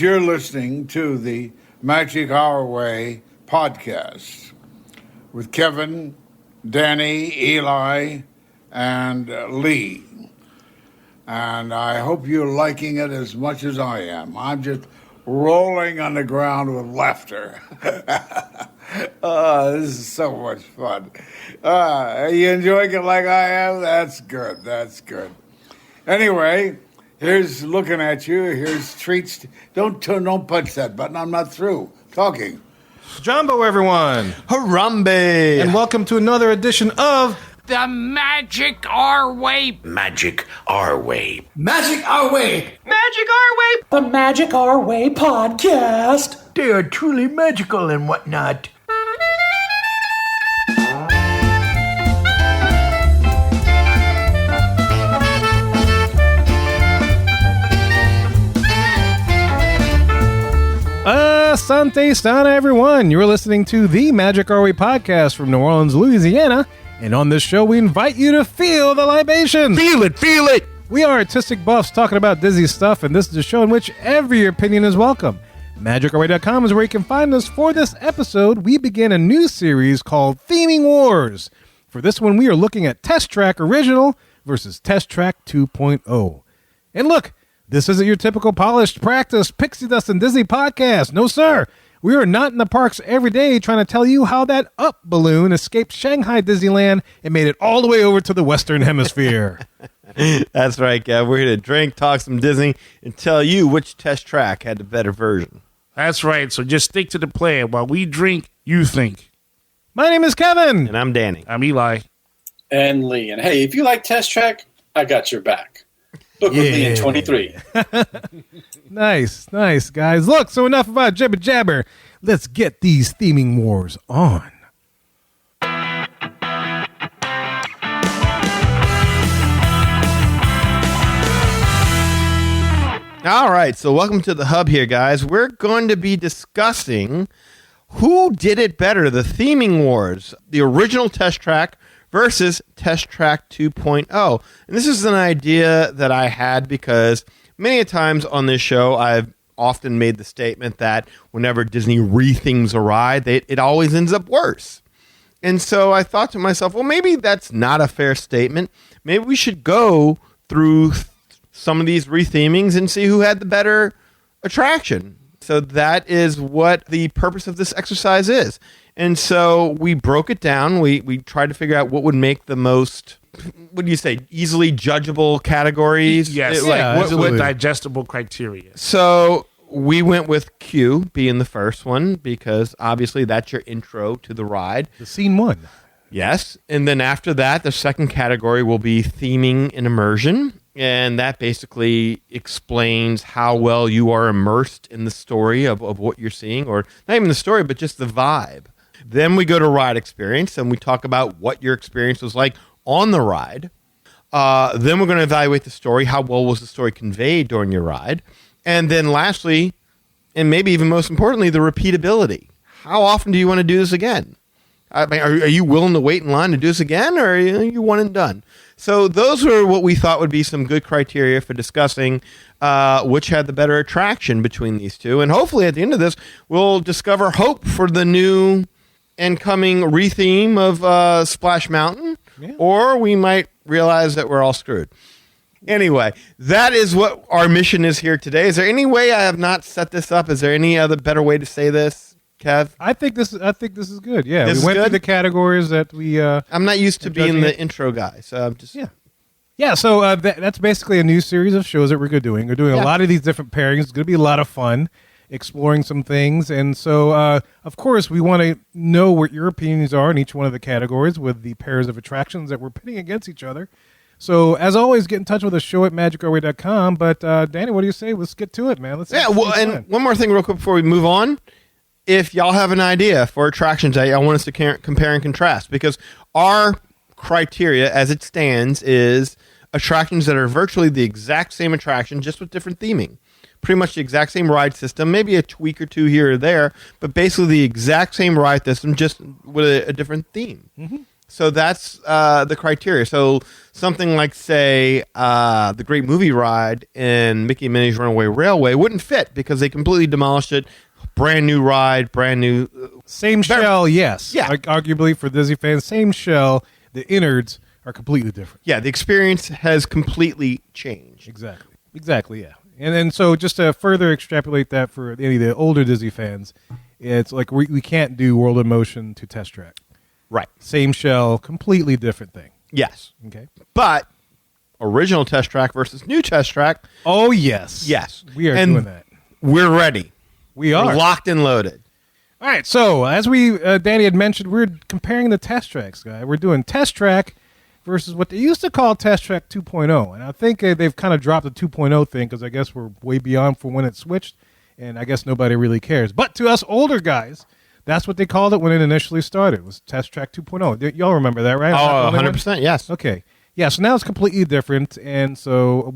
you're listening to the Magic Our Way podcast with Kevin, Danny, Eli, and Lee. And I hope you're liking it as much as I am. I'm just rolling on the ground with laughter. Oh, this is so much fun. Are you enjoying it like I am? That's good. That's good. Anyway, here's looking at you. Here's treats. Don't punch that button. I'm not through talking. Jumbo, everyone. Harambe. And welcome to another edition of The Magic Our Way. Magic Our Way. Magic Our Way. Magic Our Way. The Magic Our Way podcast. They are truly magical and whatnot. Asante Sana, everyone. You're listening to the Magic Our Way podcast from New Orleans, Louisiana. And on this show, we invite you to feel the libations. Feel it, feel it. We are artistic buffs talking about Disney stuff, and this is a show in which every opinion is welcome. MagicOurWay.com is where you can find us. For this episode, we begin a new series called Theming Wars. For this one, we are looking at Test Track Original versus Test Track 2.0. And look, this isn't your typical polished practice pixie dust and Disney podcast. No, sir. We are not in the parks every day trying to tell you how that Up balloon escaped Shanghai Disneyland and made it all the way over to the Western Hemisphere. That's right, Kev. We're here to drink, talk some Disney, and tell you which test track had the better version. That's right. So just stick to the plan. While we drink, you think. My name is Kevin. And I'm Danny. I'm Eli. And Lee. And hey, if you like Test Track, I got your back. Book with me in 23. Nice, guys. Look, so enough about jibber jabber. Let's get these theming wars on. All right, so welcome to the hub here, guys. We're going to be discussing who did it better, the theming wars, the original test track versus Test Track 2.0. And this is an idea that I had because many times on this show, I've often made the statement that whenever Disney rethemes a ride, it always ends up worse. And so I thought to myself, well, maybe that's not a fair statement. Maybe we should go through some of these rethemings and see who had the better attraction. So that is what the purpose of this exercise is. And so we broke it down. We tried to figure out what would make the most, what do you say, easily judgeable categories? Yes, what digestible criteria. So we went with Q being the first one because obviously that's your intro to the ride. The scene one. Yes. And then after that, the second category will be theming and immersion. And that basically explains how well you are immersed in the story of what you're seeing, or not even the story, but just the vibe. Then we go to ride experience, and we talk about what your experience was like on the ride. Then we're going to evaluate the story. How well was the story conveyed during your ride? And then lastly, and maybe even most importantly, the repeatability. How often do you want to do this again? I mean, are you willing to wait in line to do this again, or are you one and done? So those were what we thought would be some good criteria for discussing which had the better attraction between these two. And hopefully at the end of this, we'll discover hope for the new and coming retheme of Splash Mountain, or we might realize that we're all screwed. Anyway, that is what our mission is here today. Is there any way I have not set this up? Is there any other better way to say this? Kev? I think this is good. Yeah, This we is went good? through the categories that we. I'm not used to being judging the it. intro guy, so I'm just... Yeah. So that's basically a new series of shows that we're doing. We're doing a lot of these different pairings. It's going to be a lot of fun, exploring some things, and so of course we want to know what your opinions are in each one of the categories with the pairs of attractions that we're pitting against each other. So, as always, get in touch with us, show at magicourway.com. But, Danny, what do you say? Let's get to it, man. And one more thing real quick before we move on. If y'all have an idea for attractions that y'all want us to compare and contrast, because our criteria as it stands is attractions that are virtually the exact same attraction, just with different theming. Pretty much the exact same ride system, maybe a tweak or two here or there, but basically the exact same ride system, just with a different theme. Mm-hmm. So that's the criteria. So something like, say, the Great Movie Ride in Mickey and Minnie's Runaway Railway wouldn't fit because they completely demolished it. Brand new ride, brand new. Same shell, yes. Yeah. Arguably for Disney fans, same shell. The innards are completely different. Yeah, the experience has completely changed. Exactly, yeah. And then so just to further extrapolate that for any of the older Disney fans, it's like we can't do World of Motion to Test Track. Right. Same shell, completely different thing. Yes. Okay. But original Test Track versus new Test Track. Oh, yes. Yes. We are And doing that. We're ready. We are. We're locked and loaded. All right, so as Danny had mentioned, we're comparing the Test Tracks, guy. We're doing Test Track versus what they used to call Test Track 2.0. And I think they've kind of dropped the 2.0 thing because I guess we're way beyond for when it switched, and I guess nobody really cares. But to us older guys, that's what they called it when it initially started, was Test Track 2.0. Y'all remember that, right? Oh, 100%, yes. Okay. Yeah, so now it's completely different, and so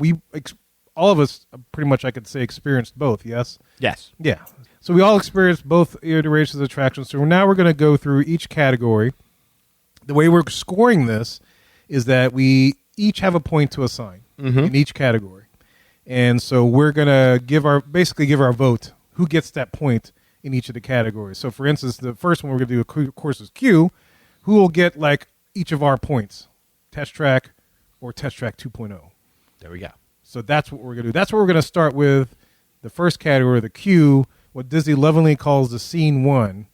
all of us, pretty much I could say, experienced both, yes? Yes. Yeah. So we all experienced both iterations of attractions. So now we're going to go through each category. The way we're scoring this is that we each have a point to assign in each category. And so we're going to give our vote, who gets that point in each of the categories. So for instance, the first one we're going to do, of course, is Q. Who will get like each of our points? Test Track or Test Track 2.0. There we go. So that's what we're going to do. That's what we're going to start with. The first category, the Q, what Disney lovingly calls the Scene 1.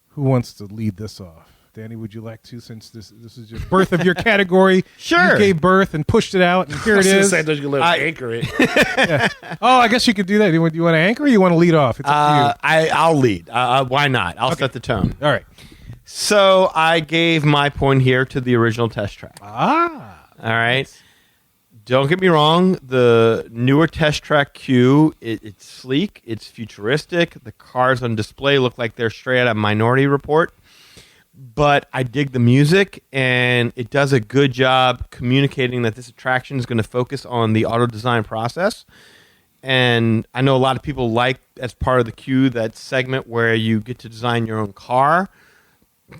Who wants to lead this off? Danny, would you like to, since this is your birth of your category? Sure. You gave birth and pushed it out, and here it is. I was going to anchor it. Yeah. Oh, I guess you could do that. Do you want to anchor or you want to lead off? It's up to you. I'll lead. Why not? I'll set the tone. All right. So I gave my point here to the original Test Track. Ah. All right. Don't get me wrong. The newer Test Track Q, it's sleek. It's futuristic. The cars on display look like they're straight out of Minority Report. But I dig the music, and it does a good job communicating that this attraction is going to focus on the auto design process. And I know a lot of people like, as part of the Q, that segment where you get to design your own car.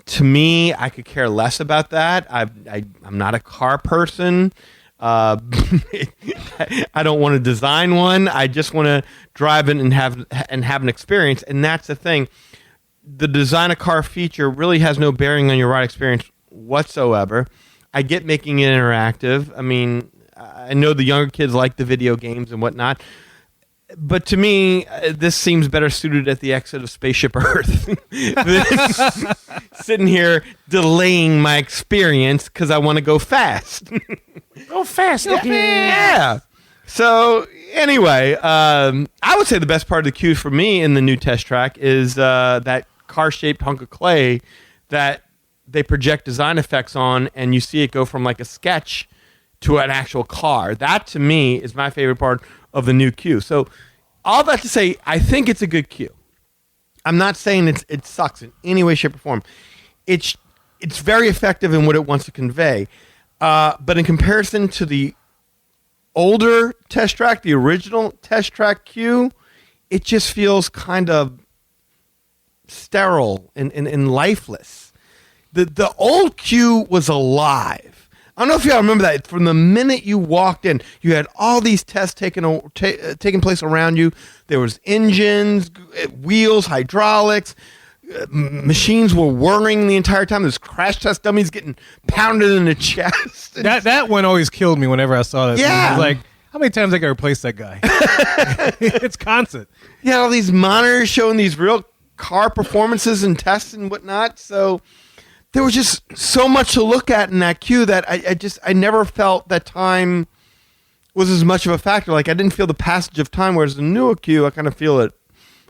To me, I could care less about that. I'm not a car person. I don't want to design one. I just want to drive it and have an experience. And that's the thing. The design a car feature really has no bearing on your ride experience whatsoever. I get making it interactive. I mean, I know the younger kids like the video games and whatnot. But to me, this seems better suited at the exit of Spaceship Earth. Sitting here delaying my experience because I want to go fast. Go fast. Yeah. So anyway, I would say the best part of the queue for me in the new Test Track is that car-shaped hunk of clay that they project design effects on, and you see it go from like a sketch to an actual car. That, to me, is my favorite part of the new queue. So all that to say, I think it's a good queue. I'm not saying it sucks in any way, shape, or form. It's very effective in what it wants to convey. But in comparison to the older Test Track, the original Test Track queue, it just feels kind of sterile and lifeless. The old queue was alive. I don't know if y'all remember that. From the minute you walked in, you had all these tests taking place around you. There was engines, wheels, hydraulics. Machines were whirring the entire time. There's crash test dummies getting pounded in the chest. That one always killed me whenever I saw that. Yeah. I was like, how many times I got to replace that guy? It's constant. You had all these monitors showing these real car performances and tests and whatnot. So there was just so much to look at in that queue that I never felt that time was as much of a factor. Like, I didn't feel the passage of time, whereas the newer queue, I kind of feel it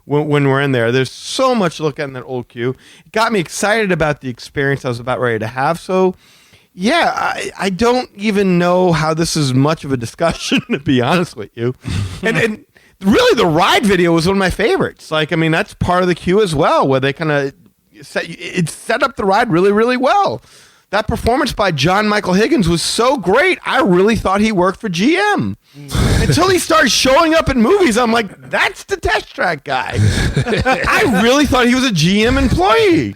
when we're in there. There's so much to look at in that old queue. It got me excited about the experience I was about ready to have. So, yeah, I don't even know how this is much of a discussion, to be honest with you. and really, the ride video was one of my favorites. Like, I mean, that's part of the queue as well, where they kind of set up the ride really, really well. That performance by John Michael Higgins was so great, I really thought he worked for GM. Until he started showing up in movies, I'm like, that's the Test Track guy. I really thought he was a GM employee.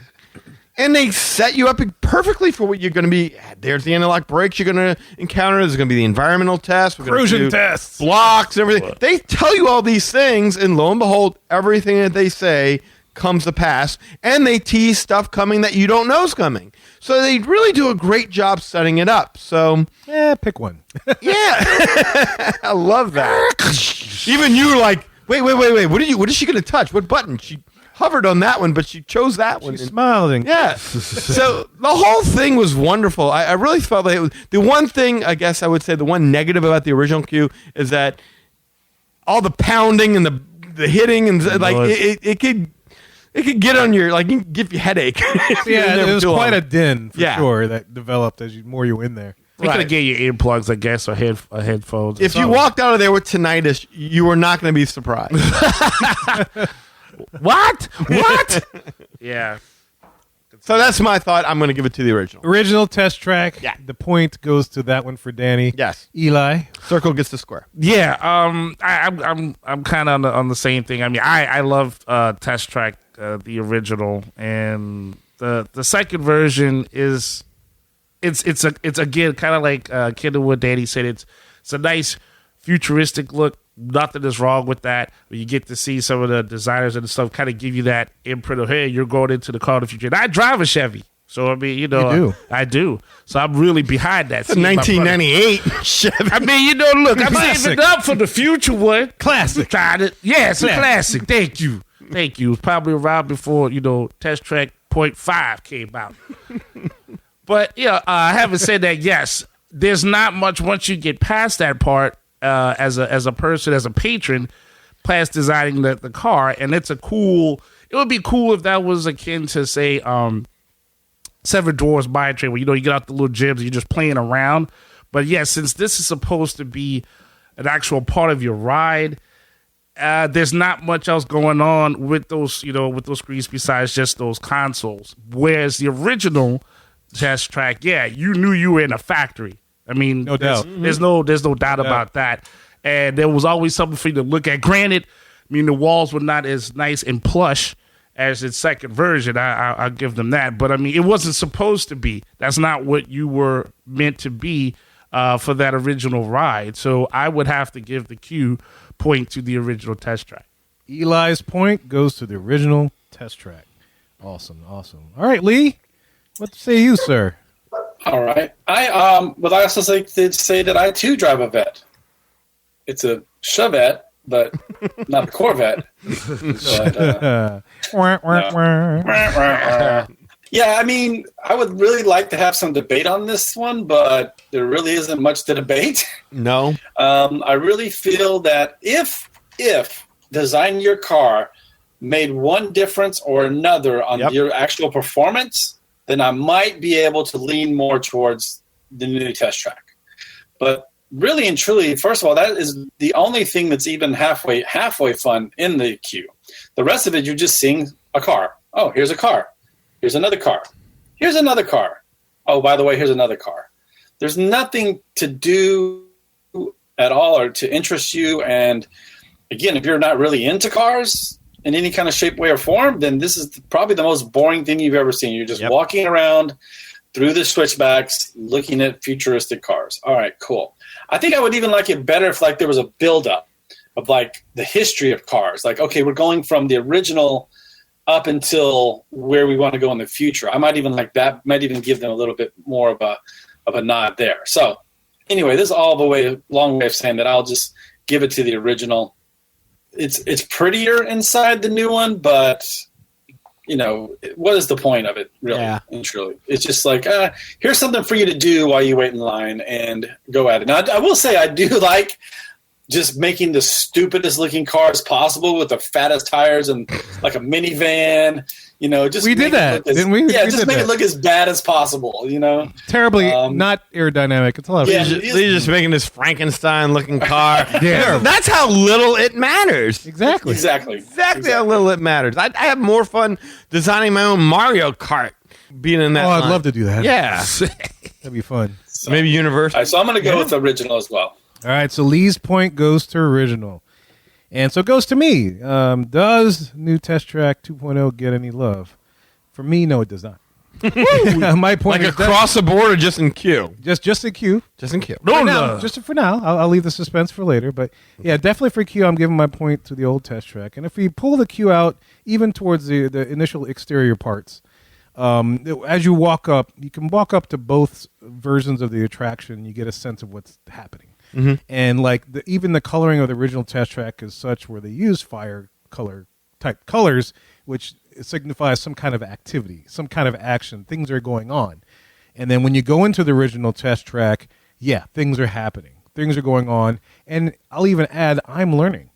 And they set you up perfectly for what you're going to be. There's the anti-lock brakes you're going to encounter. There's going to be the environmental test. Corrosion tests. Blocks, everything. They tell you all these things, and lo and behold, everything that they say comes to pass. And they tease stuff coming that you don't know is coming. So they really do a great job setting it up. So, Pick one. yeah. I love that. Even you were like, wait. What is she going to touch? What button? She hovered on that one, but she chose that one. She's smiling. Yeah. So the whole thing was wonderful. I really felt like it was, the one thing, I guess I would say, the one negative about the original Q is that all the pounding and the hitting and like it could get on your, like, give you a headache. Yeah, it was quite a din for sure that developed as more you in there. They could have gave you earplugs, I guess, or headphones. If you walked out of there with tinnitus, you were not going to be surprised. What? Yeah. So that's my thought. I'm going to give it to the original. Original test track. Yeah. The point goes to that one for Danny. Yes. Eli. Circle gets the square. Yeah. I'm kind of on the same thing. I mean, I love Test Track, the original, and the second version is it's again kind of like Kendall, what Danny said. It's a nice futuristic look. Nothing is wrong with that. You get to see some of the designers and stuff kind of give you that imprint of, hey, you're going into the car of the future. And I drive a Chevy. So, I mean, You do. I do. So I'm really behind that. It's a 1998 Chevy. I mean, look, I'm saving up for the future one. Classic. Yeah, it's a classic. Thank you. It was probably around before, Test Track 0.5 came out. But, having said that, yes, there's not much once you get past that part. As a person, as a patron, past designing the car, and it would be cool if that was akin to, say, Seven Dwarfs Mine Train, where you get out the little gyms and you're just playing around. But yeah, since this is supposed to be an actual part of your ride, there's not much else going on with those screens besides just those consoles. Whereas the original Test Track, you knew you were in a factory. I mean, no doubt. There's no doubt about that. And there was always something for you to look at. Granted, I mean, the walls were not as nice and plush as its second version. I'll give them that. But, I mean, it wasn't supposed to be. That's not what you were meant to be for that original ride. So I would have to give the Q point to the original Test Track. Eli's point goes to the original Test Track. Awesome. All right, Lee, what say you, sir? All right. I would also like to say that I too drive a Vet. It's a Chevette, but not a Corvette. Yeah, I mean, I would really like to have some debate on this one, but there really isn't much to debate. No. I really feel that if designing your car made one difference or another on your actual performance, then I might be able to lean more towards the new Test Track. But really and truly, first of all, that is the only thing that's even halfway fun in the queue. The rest of it, you're just seeing a car. Oh, here's a car. Here's another car. Here's another car. Oh, by the way, here's another car. There's nothing to do at all or to interest you. And again, if you're not really into cars in any kind of shape, way, or form, then this is probably the most boring thing you've ever seen. You're just walking around through the switchbacks, looking at futuristic cars. All right, cool. I think I would even like it better if there was a build-up of the history of cars. Okay, we're going from the original up until where we want to go in the future. I might even like that. Might even give them a little bit more of a nod there. So anyway, this is all the long way of saying that I'll just give it to the original. It's prettier inside the new one, but what is the point of it, really and truly? It's just here's something for you to do while you wait in line and go at it. Now, I will say I do like just making the stupidest looking cars possible with the fattest tires and a minivan. Just we did that, didn't we? Yeah, we just make it look as bad as possible. Terribly not aerodynamic. It's a lot of They're just making this Frankenstein-looking car. That's how little it matters. Exactly how little it matters. I have more fun designing my own Mario Kart being in that. Oh, I'd love to do that. Yeah, that'd be fun. So, maybe Universal. All right, so I'm going to go with the original as well. All right, so Lee's point goes to original. And so it goes to me. Does new Test Track 2.0 get any love? For me, no, it does not. My point Like is across the board or just in Q? just a Q. Just in Q. No, For no. now, just for now, I'll leave the suspense for later. But yeah, definitely for Q, I'm giving my point to the old test track. And if we pull the Q out, even towards the initial exterior parts, as you walk up, you can walk up to both versions of the attraction. You get a sense of what's happening. And like even the coloring of the original test track is such where they use fire color type colors, which signifies some kind of activity, some kind of action. Things are going on. And then when you go into the original test track, yeah, things are happening. Things are going on. And I'll even add, I'm learning.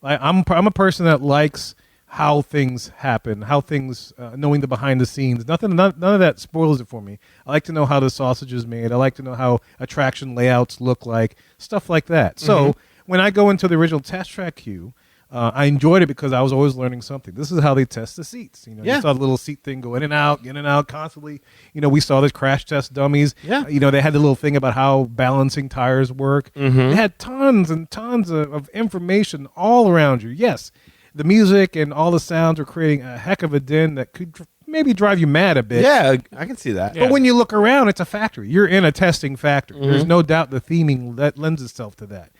I'm a person that likes how things happen, how things, knowing the behind the scenes. None of that spoils it for me. I like to know how the sausage is made. I like to know how attraction layouts look like, stuff like that. So when I go into the original test track queue, I enjoyed it because I was always learning something. This is how they test the seats. You saw the little seat thing go in and out constantly. We saw this crash test dummies. Yeah. They had the little thing about how balancing tires work. They had tons and tons of information all around you. Yes, the music and all the sounds were creating a heck of a din that could maybe drive you mad a bit. Yeah, I can see that. But when you look around, it's a factory. You're in a testing factory. There's no doubt the theming that lends itself to that.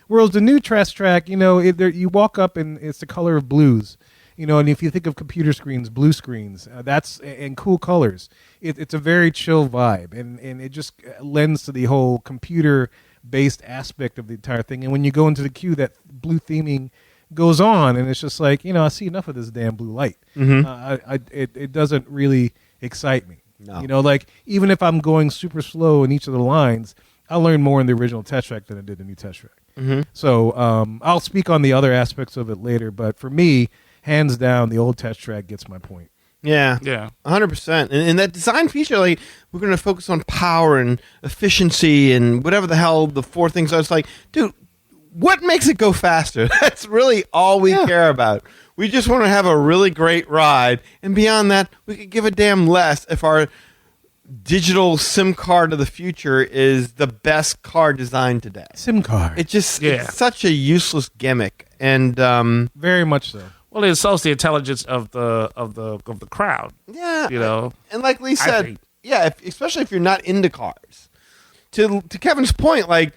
Whereas the new test track, you walk up and it's the color of blues. And if you think of computer screens, blue screens, that's in cool colors. It's a very chill vibe, and it just lends to the whole computer-based aspect of the entire thing. And when you go into the queue, that blue theming goes on, and it's just like, I see enough of this damn blue light. It doesn't really excite me. No. Like even if I'm going super slow in each of the lines, I'll learn more in the original test track than I did the new test track. So I'll speak on the other aspects of it later, but for me, hands down, the old test track gets my point. Yeah. 100%. And that design feature, like, we're going to focus on power and efficiency and whatever the hell the four things are. It's like, dude, what makes it go faster? That's really all we care about. We just want to have a really great ride. And beyond that, we could give a damn less if our digital SIM card of the future is the best car designed today. SIM card. It's such a useless gimmick. And very much so. Well, it insults the intelligence of the crowd. Yeah. And like Lee said, especially if you're not into cars. To Kevin's point, like,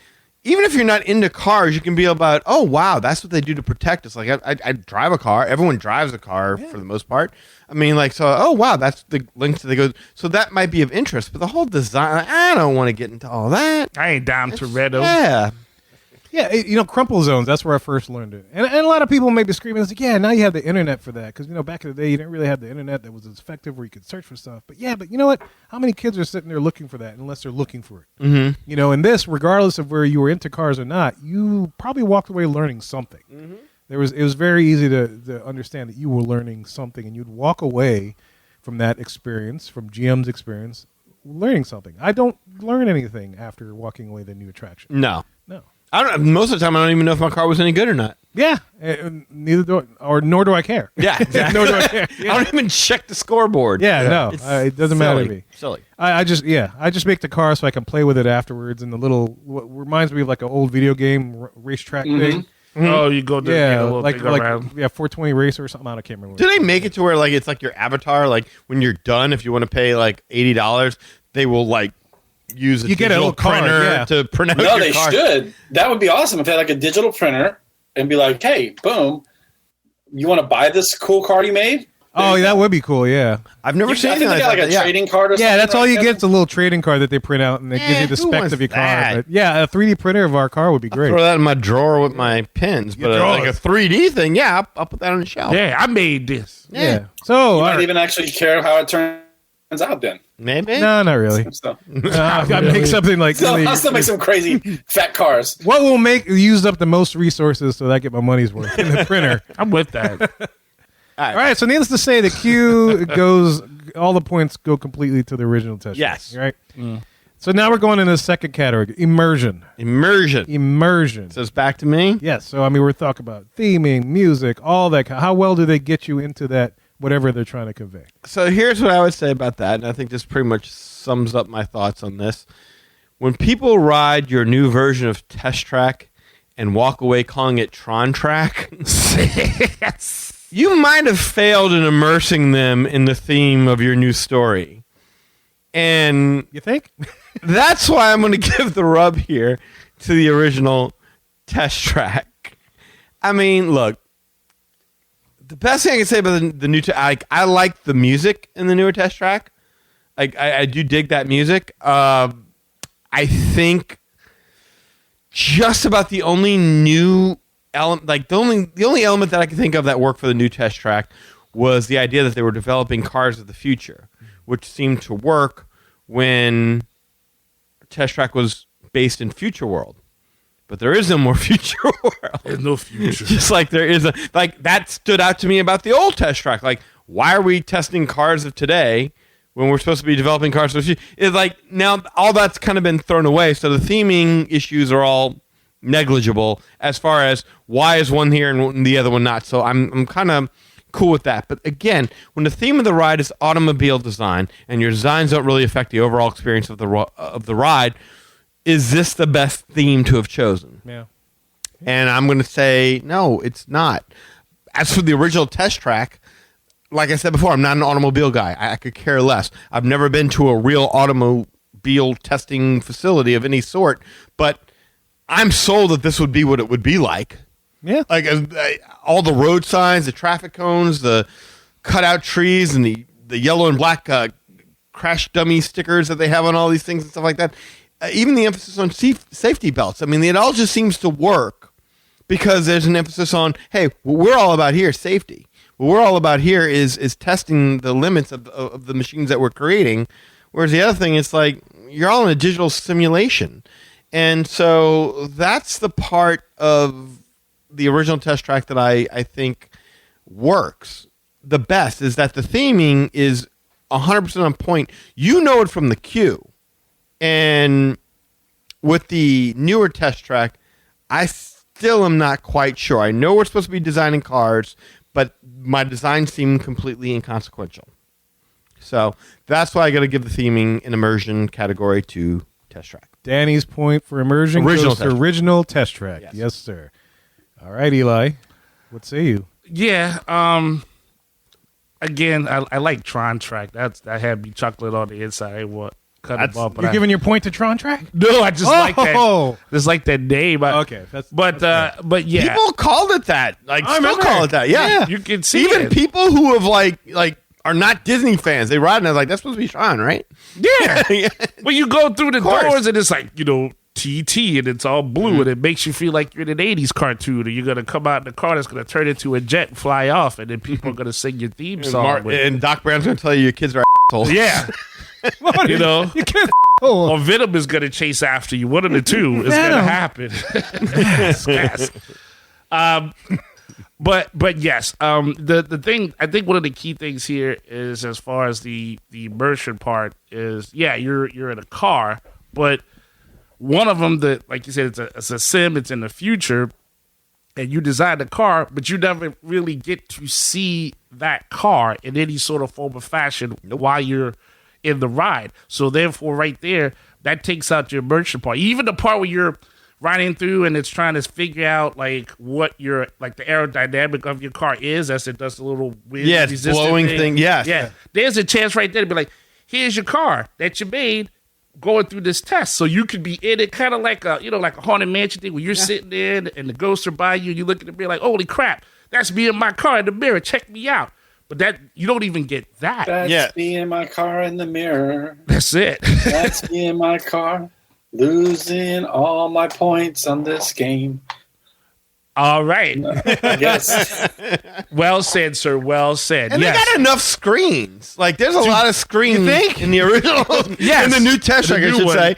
even if you're not into cars, you can be about, oh, wow, that's what they do to protect us. Like, I drive a car. Everyone drives a car for the most part. I mean, like, so, oh, wow, that's the links that they go. So that might be of interest. But the whole design, I don't want to get into all that. I ain't down Toretto. Yeah. Yeah, crumple zones, that's where I first learned it. And a lot of people may be screaming, it's like, yeah, now you have the internet for that. Because, back in the day, you didn't really have the internet that was as effective where you could search for stuff. But you know what? How many kids are sitting there looking for that unless they're looking for it? Mm-hmm. And this, regardless of where you were into cars or not, you probably walked away learning something. Mm-hmm. It was very easy to understand that you were learning something, and you'd walk away from that experience, from GM's experience, learning something. I don't learn anything after walking away the new attraction. No. No. Most of the time, I don't even know if my car was any good or not. Yeah, nor do I care. Yeah, exactly. Nor do I care. Yeah. I don't even check the scoreboard. Yeah, no, it doesn't matter to me. Silly. I just make the car so I can play with it afterwards. And what reminds me of like an old video game racetrack thing. Mm-hmm. Oh, you go there, a little like thing around. 420 racer or something. I can't remember. Do they make it to where like it's like your avatar? Like when you're done, if you want to pay like $80, they will like use a digital printer to print out your car. No, they should. That would be awesome if they had like a digital printer and be like, hey, boom, you want to buy this cool card you made? Oh, that would be cool, yeah. I've never seen anything like that. Like a trading card or something. Yeah, that's all you get. It's a little trading card that they print out, and they give you the specs of your car. But yeah, a 3D printer of our car would be great. I'll throw that in my drawer with my pins. But like a 3D thing, I'll put that on the shelf. Yeah, I made this. Yeah. So you might even actually care how it turns out then. Maybe. No, not really. I make something like... I'll still make some crazy fat cars. What will use up the most resources so that I get my money's worth in the printer? I'm with that. All right, so needless to say, the queue goes, all the points go completely to the original test. Yes. Right? So now we're going into the second category, immersion. So it's back to me? Yes, so we're talking about theming, music, all that. How well do they get you into that, whatever they're trying to convey? So here's what I would say about that, and I think this pretty much sums up my thoughts on this. When people ride your new version of Test Track and walk away calling it Tron Track... You might have failed in immersing them in the theme of your new story. And You think? that's why I'm going to give the rub here to the original Test Track. I mean, look, the best thing I can say about the new, I like the music in the newer Test Track. Like, I do dig that music. I think just about the only new element, like the only element that I can think of that worked for the new Test Track was the idea that they were developing cars of the future, which seemed to work when Test Track was based in Future World. But there is no more Future World. There's no future. Just like there is that stood out to me about the old Test Track. Like, why are we testing cars of today when we're supposed to be developing cars of the future? It's like, now all that's kind of been thrown away, so the theming issues are all negligible as far as why is one here and the other one not. So I'm kind of cool with that. But again, when the theme of the ride is automobile design and your designs don't really affect the overall experience of the ride, is this the best theme to have chosen? Yeah. And I'm going to say, no, it's not. As for the original Test Track, like I said before, I'm not an automobile guy. I could care less. I've never been to a real automobile testing facility of any sort, but I'm sold that this would be what it would be like. Yeah. Like all the road signs, the traffic cones, the cutout trees, and the yellow and black crash dummy stickers that they have on all these things and stuff like that. Even the emphasis on safety belts. I mean, it all just seems to work because there's an emphasis on, hey, what we're all about here is safety. What we're all about here is testing the limits of the machines that we're creating. Whereas the other thing is like, you're all in a digital simulation. And so that's the part of the original Test Track that I think works the best, is that the theming is 100% on point. You know it from the cue. And with the newer Test Track, I still am not quite sure. I know we're supposed to be designing cars, but my designs seem completely inconsequential. So that's why I got to give the theming and immersion category to Test Track. Danny's point for immersion goes to original Test Track. Yes, sir. All right, Eli. What say you? Yeah. Again, I like Tron Track. That had me chuckling on the inside. You're giving your point to Tron Track? No, I just like that. Just like that name. Okay, but yeah, people called it that. Like, still call it that. Yeah, you can see even it. people who have like are not Disney fans. They ride and they're like, that's supposed to be Tron, right? Yeah. When you go through the doors and it's like, TT and it's all blue and it makes you feel like you're in an 80s cartoon and you're going to come out in the car that's going to turn into a jet and fly off and then people are going to sing your theme song. And Doc Brown's going to tell you your kids are assholes. Yeah. You can't. Or Venom is going to chase after you. One of the two is going to happen. Yes. But yes, the thing, I think one of the key things here is, as far as the immersion part is, you're in a car, but one of them that, like you said, it's a sim, it's in the future, and you design the car, but you never really get to see that car in any sort of form or fashion while you're in the ride. So therefore, right there, that takes out your immersion part. Even the part where you're riding through and it's trying to figure out like what your like the aerodynamic of your car is as it does a little wind resistant blowing thing. Yes. Yeah. There's a chance right there to be like, here's your car that you made going through this test. So you could be in it kind of like a haunted mansion thing where you're sitting there and the ghosts are by you and you look at the mirror like, holy crap, that's me in my car in the mirror. Check me out. But that you don't even get that. That's me in my car in the mirror. That's it. That's me in my car, losing all my points on this game. All right. Yes. Well said, sir. Well said. And they got enough screens. Like, there's a lot of screens in the original. Yes. In the new Test Track, I should say.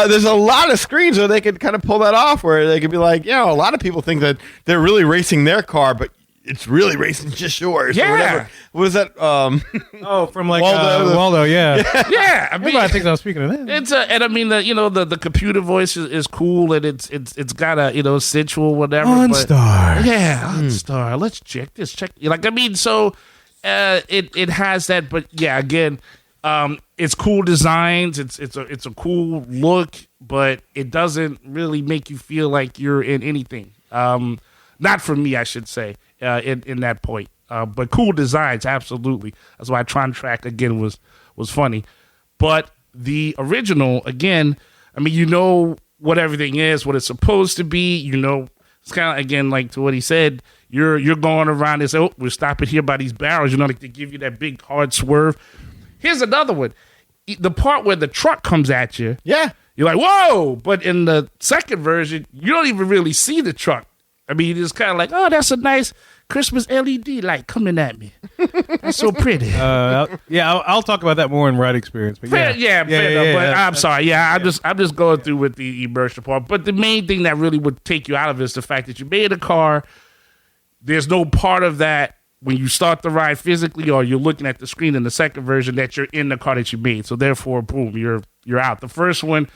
There's a lot of screens where they could kind of pull that off, where they could be like, a lot of people think that they're really racing their car, but it's really racing just yours. Yeah. Or whatever. What was that? From like Waldo, yeah. Yeah. I mean, I think I was speaking of that. And I mean, the computer voice is cool and it's got a sensual whatever. OnStar. OnStar. Let's check this. Like, I mean, so it has that, but yeah, again, it's cool designs. It's a cool look, but it doesn't really make you feel like you're in anything. Not for me, I should say. In that point, but cool designs, absolutely. That's why Tron Track again was funny. But the original, again, I mean, you know what everything is, what it's supposed to be. You know, it's kind of, again, like to what he said, you're going around and say, oh, we're stopping here by these barrels. You know, like they give you that big hard swerve. Here's another one. The part where the truck comes at you. Yeah. You're like, whoa. But in the second version, you don't even really see the truck. I mean, it's kind of like, oh, that's a nice Christmas LED light coming at me. That's so pretty. I'll talk about that more in ride experience. But fair enough. But I'm sorry. Yeah, I'm just going through with the immersion part. But the main thing that really would take you out of it is the fact that you made a car. There's no part of that when you start the ride physically, or you're looking at the screen in the second version that you're in the car that you made. So therefore, boom, you're out. The first one,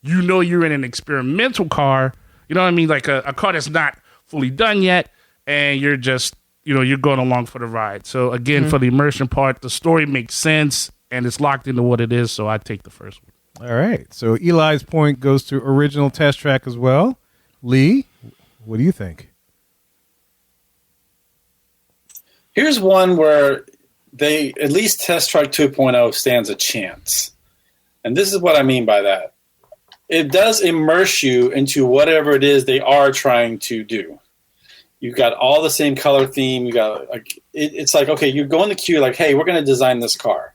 you know, you're in an experimental car. You know what I mean? Like a car that's not fully done yet, and you're just, you know, you're going along for the ride. So again, for the immersion part, the story makes sense and it's locked into what it is. So I take the first one. All right. So Eli's point goes to original Test Track as well. Lee, what do you think? Here's one where they, at least Test Track 2.0 stands a chance. And this is what I mean by that. It does immerse you into whatever it is they are trying to do. You've got all the same color theme. You got like it's like, okay, you go in the queue like, hey, we're going to design this car,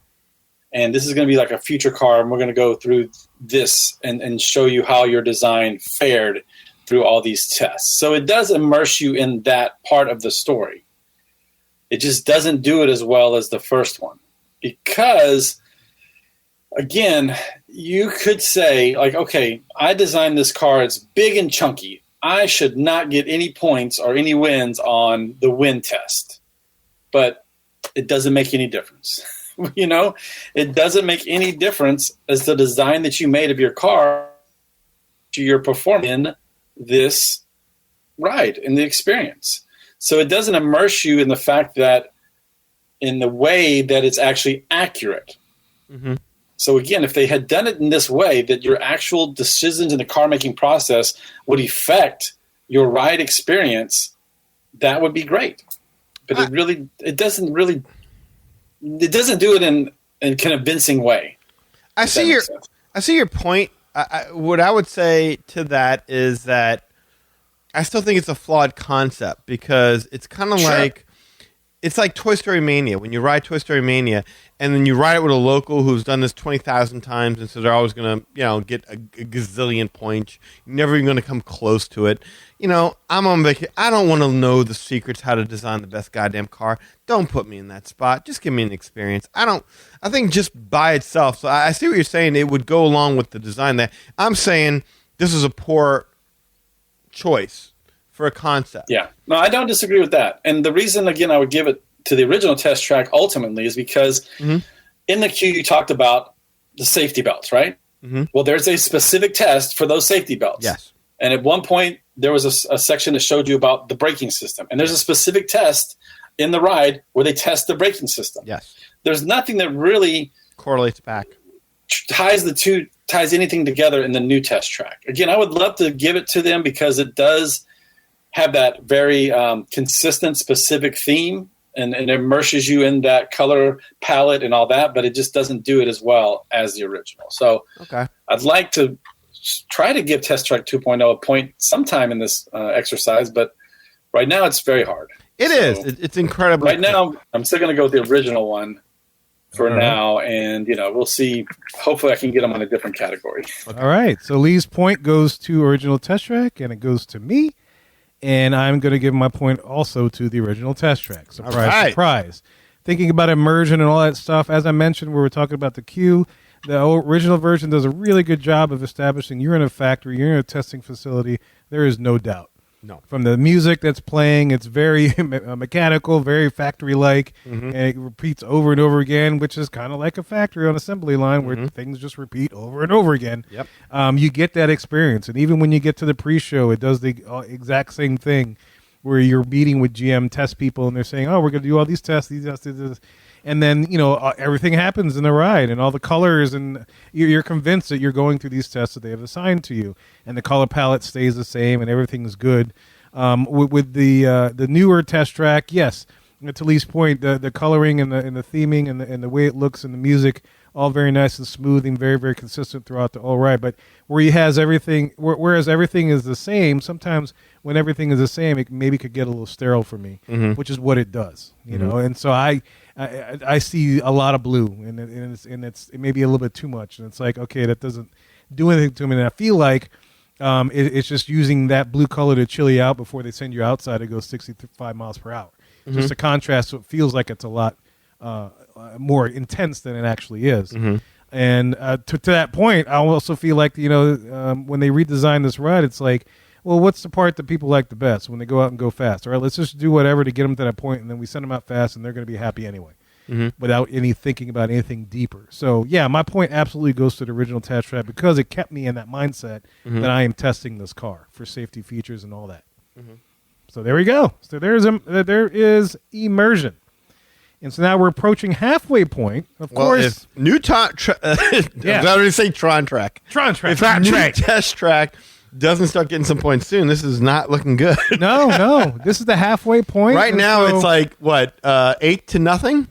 and this is going to be like a future car, and we're going to go through this and show you how your design fared through all these tests. So it does immerse you in that part of the story. It just doesn't do it as well as the first one because, again, you could say, like, okay, I designed this car. It's big and chunky. I should not get any points or any wins on the win test. But it doesn't make any difference. You know, it doesn't make any difference as the design that you made of your car to your performance in this ride, in the experience. So it doesn't immerse you in the fact that in the way that it's actually accurate. Mm-hmm. So again, if they had done it in this way, that your actual decisions in the car making process would affect your ride experience, that would be great. But it doesn't do it in a convincing way. I see your point. What I would say to that is that I still think it's a flawed concept because it's kind of like it's like Toy Story Mania. When you ride Toy Story Mania and then you ride it with a local who's done this 20,000 times, and so they're always going to, you know, get a gazillion points. You're never even going to come close to it. You know, I'm on vacation. I don't want to know the secrets how to design the best goddamn car. Don't put me in that spot. Just give me an experience. I think just by itself. So I see what you're saying. It would go along with the design. That I'm saying this is a poor choice for a concept. Yeah. No, I don't disagree with that. And the reason, again, I would give it to the original Test Track ultimately is because in the queue you talked about the safety belts, right? Mm-hmm. Well, there's a specific test for those safety belts. Yes. And at one point, there was a section that showed you about the braking system. And there's a specific test in the ride where they test the braking system. Yes. There's nothing that really correlates back. Ties anything together in the new Test Track. Again, I would love to give it to them because it does have that very consistent, specific theme, and it immerses you in that color palette and all that, but it just doesn't do it as well as the original. So I'd like to try to give Test Track 2.0 a point sometime in this exercise, but right now it's very hard. It is. It's incredible. Right now, I'm still going to go with the original one for now, and we'll see. Hopefully I can get them on a different category. All right. So Lee's point goes to original Test Track, and it goes to me. And I'm going to give my point also to the original Test Track. Surprise, surprise. Thinking about immersion and all that stuff, as I mentioned, we were talking about the queue. The original version does a really good job of establishing you're in a factory, you're in a testing facility. There is no doubt. No. From the music that's playing, it's very mechanical, very factory-like, and it repeats over and over again, which is kind of like a factory on assembly line where things just repeat over and over again. Yep. You get that experience, and even when you get to the pre-show, it does the exact same thing where you're meeting with GM test people, and they're saying, oh, we're going to do all these tests, these tests, this. And then, everything happens in the ride and all the colors, and you're convinced that you're going through these tests that they have assigned to you, and the color palette stays the same and everything's good. With the newer Test Track, yes, to Lee's point, the coloring and the theming and the way it looks and the music, all very nice and smooth and very, very consistent throughout the whole ride. But where he has everything, whereas everything is the same, sometimes when everything is the same, it maybe could get a little sterile for me, which is what it does, you know. And so I see a lot of blue, and it may be a little bit too much, and it's like, okay, that doesn't do anything to me. And I feel like it's just using that blue color to chill you out before they send you outside to go 65 miles per hour. Just a contrast, so it feels like it's a lot more intense than it actually is. And to that point, I also feel like, you know, when they redesign this ride, it's like, well, what's the part that people like the best when they go out and go fast? All right, let's just do whatever to get them to that point, and then we send them out fast, and they're going to be happy anyway, without any thinking about anything deeper. So, yeah, my point absolutely goes to the original test track because it kept me in that mindset that I am testing this car for safety features and all that. So there we go. So there is immersion. And so now we're approaching halfway point. Of course, if new I was going to say Tron Track. Tron Track. If new test track doesn't start getting some points soon, this is not looking good. No. This is the halfway point. Right now, it's like, what, 8-0?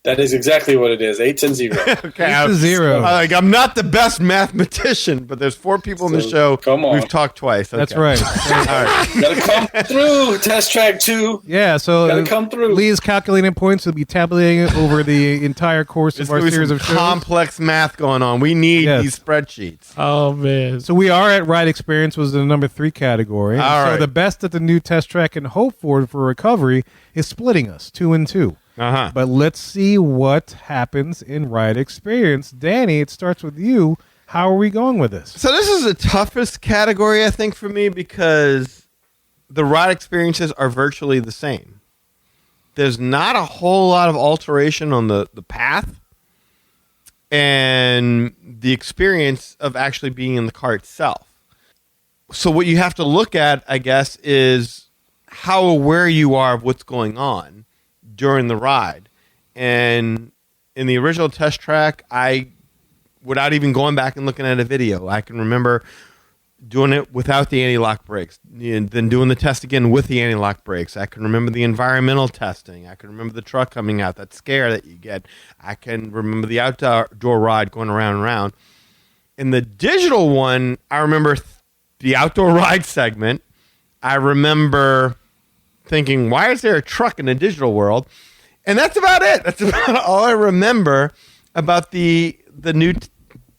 That is exactly what it is. 8-0. Okay, 8-0. I'm not the best mathematician, but there's 4 people in the show. Come on. We've talked twice. Okay. That's right. All right. Gotta come through. Test track 2. Yeah, so Gotta come through. Lee's calculating points. He'll be tabulating it over the entire course There's of our gonna be series some of shows. complex math going on. We need these spreadsheets. Oh, man. So we are at ride experience was the number 3 category. All so right. the best that the new test track can hope for recovery is splitting us 2 and 2. But let's see what happens in ride experience. Danny, it starts with you. How are we going with this? So this is the toughest category, I think, for me because the ride experiences are virtually the same. There's not a whole lot of alteration on the path and the experience of actually being in the car itself. So what you have to look at, I guess, is how aware you are of what's going on during the ride. And in the original test track, without even going back and looking at a video, I can remember doing it without the anti-lock brakes, and then doing the test again with the anti-lock brakes. I can remember the environmental testing. I can remember the truck coming out, that scare that you get. I can remember the outdoor ride going around and around. In the digital one, I remember the outdoor ride segment. I remember thinking, why is there a truck in the digital world? And that's about it. That's about all I remember about the new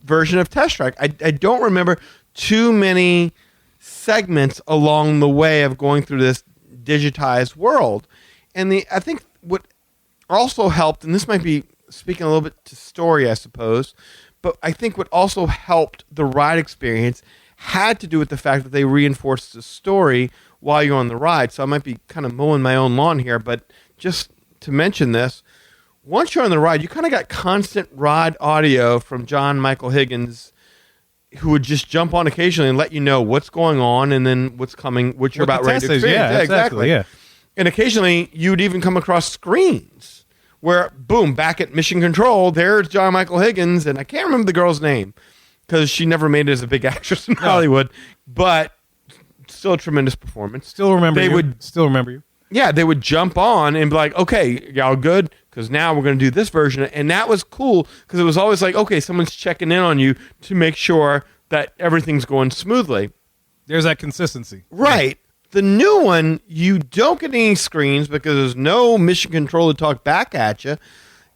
version of Test Track. I don't remember too many segments along the way of going through this digitized world. And I think what also helped, and this might be speaking a little bit to story, I suppose, but I think what also helped the ride experience had to do with the fact that they reinforced the story while you're on the ride. So I might be kind of mowing my own lawn here, but just to mention this, once you're on the ride, you kind of got constant ride audio from John Michael Higgins, who would just jump on occasionally and let you know what's going on and then what's coming, what you're about ready to experience. Yeah, exactly. Yeah. And occasionally you'd even come across screens where, boom, back at Mission Control, there's John Michael Higgins, and I can't remember the girl's name because she never made it as a big actress in Hollywood, but still a tremendous performance. Still remember you. Yeah, they would jump on and be like, okay, y'all good? Because now we're going to do this version. And that was cool because it was always like, okay, someone's checking in on you to make sure that everything's going smoothly. There's that consistency. Right. The new one, you don't get any screens because there's no mission control to talk back at you.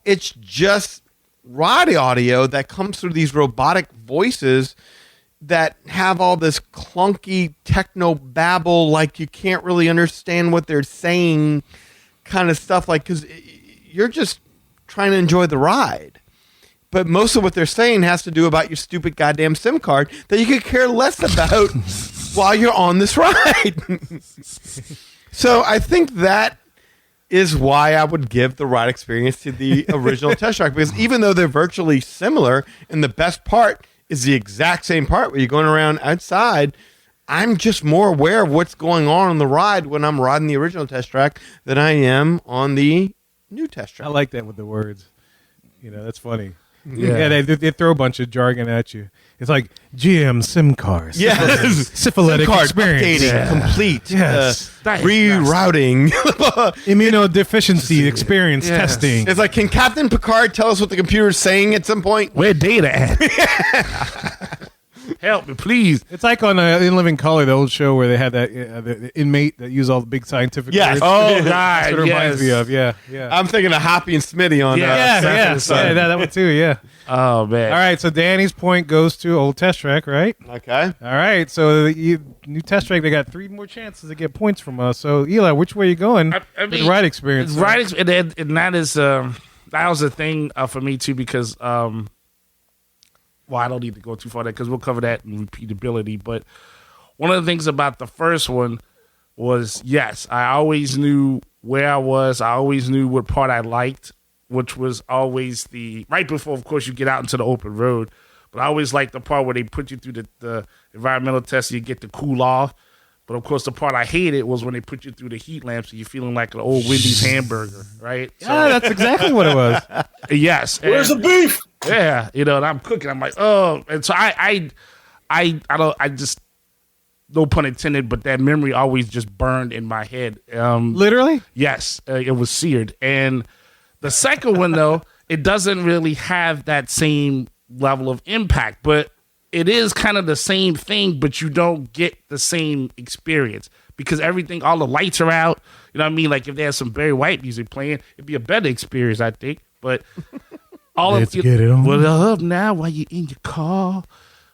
It's just ride audio that comes through these robotic voices that have all this clunky techno babble, like you can't really understand what they're saying kind of stuff, like, because you're just trying to enjoy the ride. But most of what they're saying has to do about your stupid goddamn SIM card that you could care less about while you're on this ride. So I think that is why I would give the ride experience to the original Test Track, because even though they're virtually similar, and the best part is the exact same part where you're going around outside, I'm just more aware of what's going on the ride when I'm riding the original Test Track than I am on the new Test Track. I like that with the words. You know, that's funny. Yeah, they throw a bunch of jargon at you. It's like GM sim cars. Yes. Syphilitic Card experience. updating, complete. Yes. Rerouting. Immunodeficiency experience testing. It's like, can Captain Picard tell us what the computer's saying at some point? Where data at? Help me, please. It's like on In Living Color, the old show where they had that the inmate that used all the big scientific words. Oh, God. That's what it reminds me of. Yeah. I'm thinking of Hoppy and Smitty on That one too, yeah. Oh, man. All right, so Danny's point goes to old Test Track, right? Okay. All right, so new Test Track, they got 3 more chances to get points from us. So, Eli, which way are you going with the ride experience? And that is, that was a thing for me, too, because, well, I don't need to go too far there because we'll cover that in repeatability. But one of the things about the first one was, yes, I always knew where I was. I always knew what part I liked, which was always right before, of course, you get out into the open road. But I always liked the part where they put you through the environmental test so you get to cool off. But, of course, the part I hated was when they put you through the heat lamp so you're feeling like an old Wendy's hamburger, right? So, that's exactly what it was. Yes. Where's the beef? Yeah, and I'm cooking. I'm like, oh, and so I just, no pun intended, but that memory always just burned in my head. Literally? Yes, it was seared. And the second one, though, it doesn't really have that same level of impact, but it is kind of the same thing, but you don't get the same experience because all the lights are out. You know what I mean? Like if there's some Barry White music playing, it'd be a better experience, I think. But Let's get it on. Well, up now while you're in your car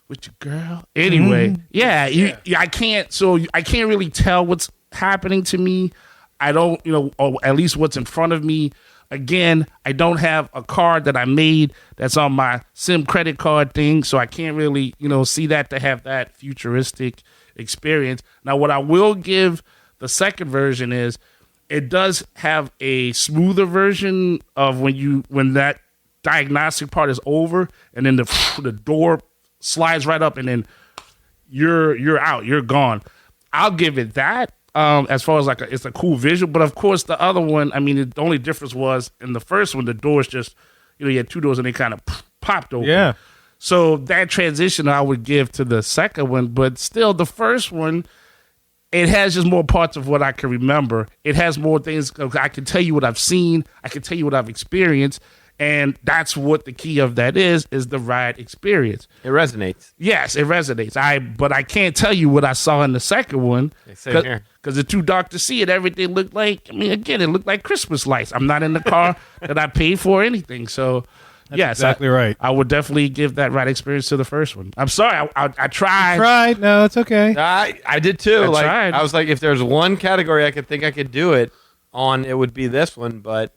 with your girl. Anyway, I can't. So I can't really tell what's happening to me. I don't, or at least what's in front of me. Again, I don't have a card that I made that's on my SIM credit card thing, so I can't really, see that to have that futuristic experience. Now, what I will give the second version is it does have a smoother version of when that diagnostic part is over, and then the door slides right up, and then you're out, you're gone. I'll give it that. As far as it's a cool visual, but of course the other one, I mean, the only difference was in the first one, the doors just, you had 2 doors and they kind of popped open. Yeah. So that transition I would give to the second one, but still the first one, it has just more parts of what I can remember. It has more things. I can tell you what I've seen. I can tell you what I've experienced. And that's what the key of that is the ride experience. It resonates. Yes, it resonates. But I can't tell you what I saw in the second one. Same here. Because it's too dark to see it. Everything looked like, again, it looked like Christmas lights. I'm not in the car that I paid for or anything. So, That's exactly right. I would definitely give that ride experience to the first one. I'm sorry. I tried. You tried? No, it's okay. I did too. tried. I was like, if there's one category I could do it on, it would be this one. But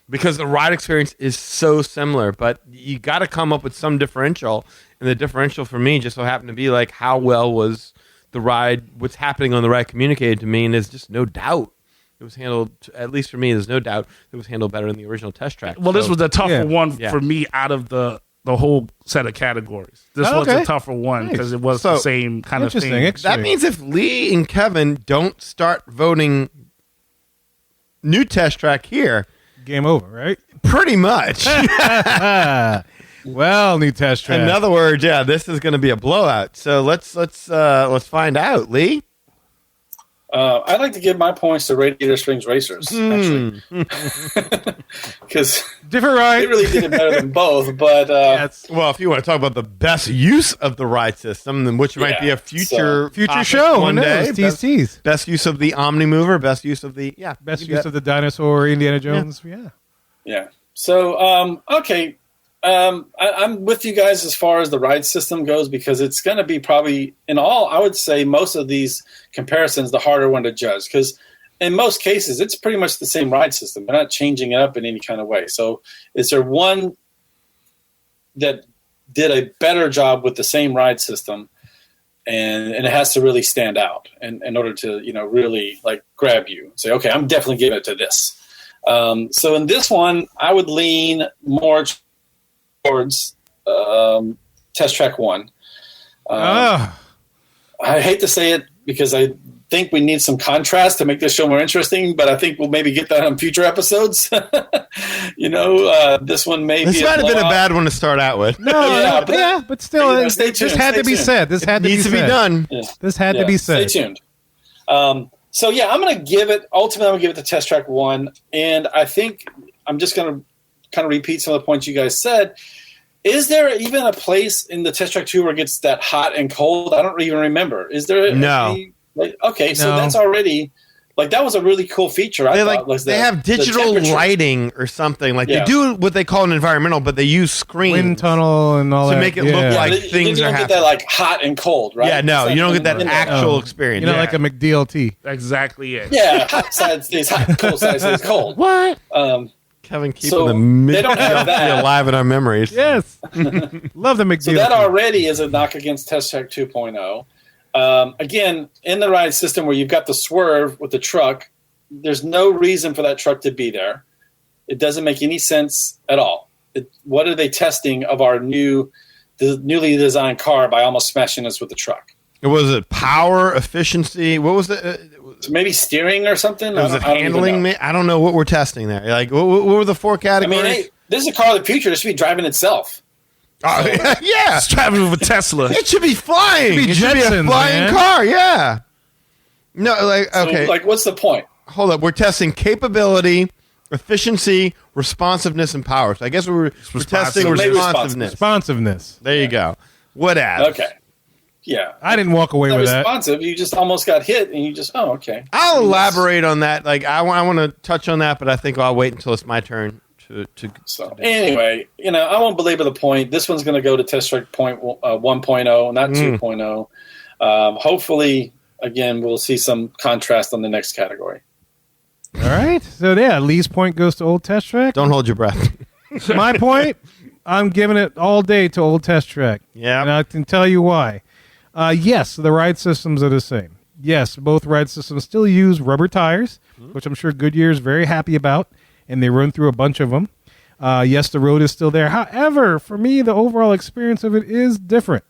because the ride experience is so similar, but you got to come up with some differential. And the differential for me just so happened to be like, how well was the ride, what's happening on the ride communicated to me, and there's just no doubt it was handled, at least for me, there's no doubt it was handled better than the original Test Track. Well, this was a tougher one for me out of the whole set of categories. This was a tougher one because it was the same kind of thing. That means if Lee and Kevin don't start voting new Test Track here, game over, right? Pretty much. Well, new Test Track. In other words, this is going to be a blowout. So let's find out, Lee. I'd like to give my points to Radiator Springs Racers, actually, because different ride. They really did it better than both. But well, if you want to talk about the best use of the ride system, then which might be a future show one day. TSTs. Best use of the Omnimover. Best use of the best use of the dinosaur Indiana Jones. Yeah. So okay. I'm with you guys as far as the ride system goes because it's going to be probably, in all, I would say most of these comparisons, the harder one to judge because in most cases, it's pretty much the same ride system. They're not changing it up in any kind of way. So is there one that did a better job with the same ride system and it has to really stand out in order to, really like grab you and say, okay, I'm definitely giving it to this. So in this one, I would lean more towards Test Track 1. I hate to say it because I think we need some contrast to make this show more interesting, but I think we'll maybe get that on future episodes. This one may This be might have been a bad one to start out with. But still, stay tuned, this had to be said. This had to Needs be to be said. done. Yeah. This had to be said. Stay tuned. So yeah, I'm going to give it. Ultimately, I'm going to give it the Test Track 1, and I think I'm just going to kind of repeat some of the points you guys said. Is there even a place in the Test Track 2 where it gets that hot and cold? I don't even remember. Is there? No. So that's already that was a really cool feature. They have digital lighting or something. They do what they call an environmental, but they use screens, Wind tunnel and all to that. make it look like things you are don't happening. get that hot and cold, right? Yeah, no, you don't get that actual experience. Like a McDLT. Exactly it. Yeah, hot side stays hot, cold side stays cold. What? Kevin, keeping So the they don't have that. alive in our memories. Yes. Love the McDLT. So that already is a knock against Test Track 2.0. Again, in the ride system where you've got the swerve with the truck, there's no reason for that truck to be there. It doesn't make any sense at all. What are they testing of our newly designed car by almost smashing us with the truck? Was it power, efficiency? What was it? Maybe steering or something? Was it handling? I don't know what we're testing there. What were the 4 categories? This is a car of the future. It should be driving itself. Oh, yeah. It's driving with a Tesla. It should be flying. It should be a Jetsons, flying man. car. Yeah. No, okay. So, what's the point? Hold up. We're testing capability, efficiency, responsiveness, and power. So I guess we're testing responsiveness. Responsiveness. There you go. What adds? Okay. Yeah. I didn't walk away Not with that. responsive. You just almost got hit, and you just, okay. I'll elaborate on that. I want to touch on that, but I think I'll wait until it's my turn to. So anyway, I won't belabor the point. This one's going to go to Test Track 1.0, not 2.0. Hopefully, again, we'll see some contrast on the next category. All right. So, Lee's point goes to Old Test Track. Don't hold your breath. My point, I'm giving it all day to Old Test Track. Yeah. And I can tell you why. Yes, the ride systems are the same. Yes, both ride systems still use rubber tires, which I'm sure Goodyear is very happy about, and they run through a bunch of them. Yes, the road is still there. However, for me, the overall experience of it is different.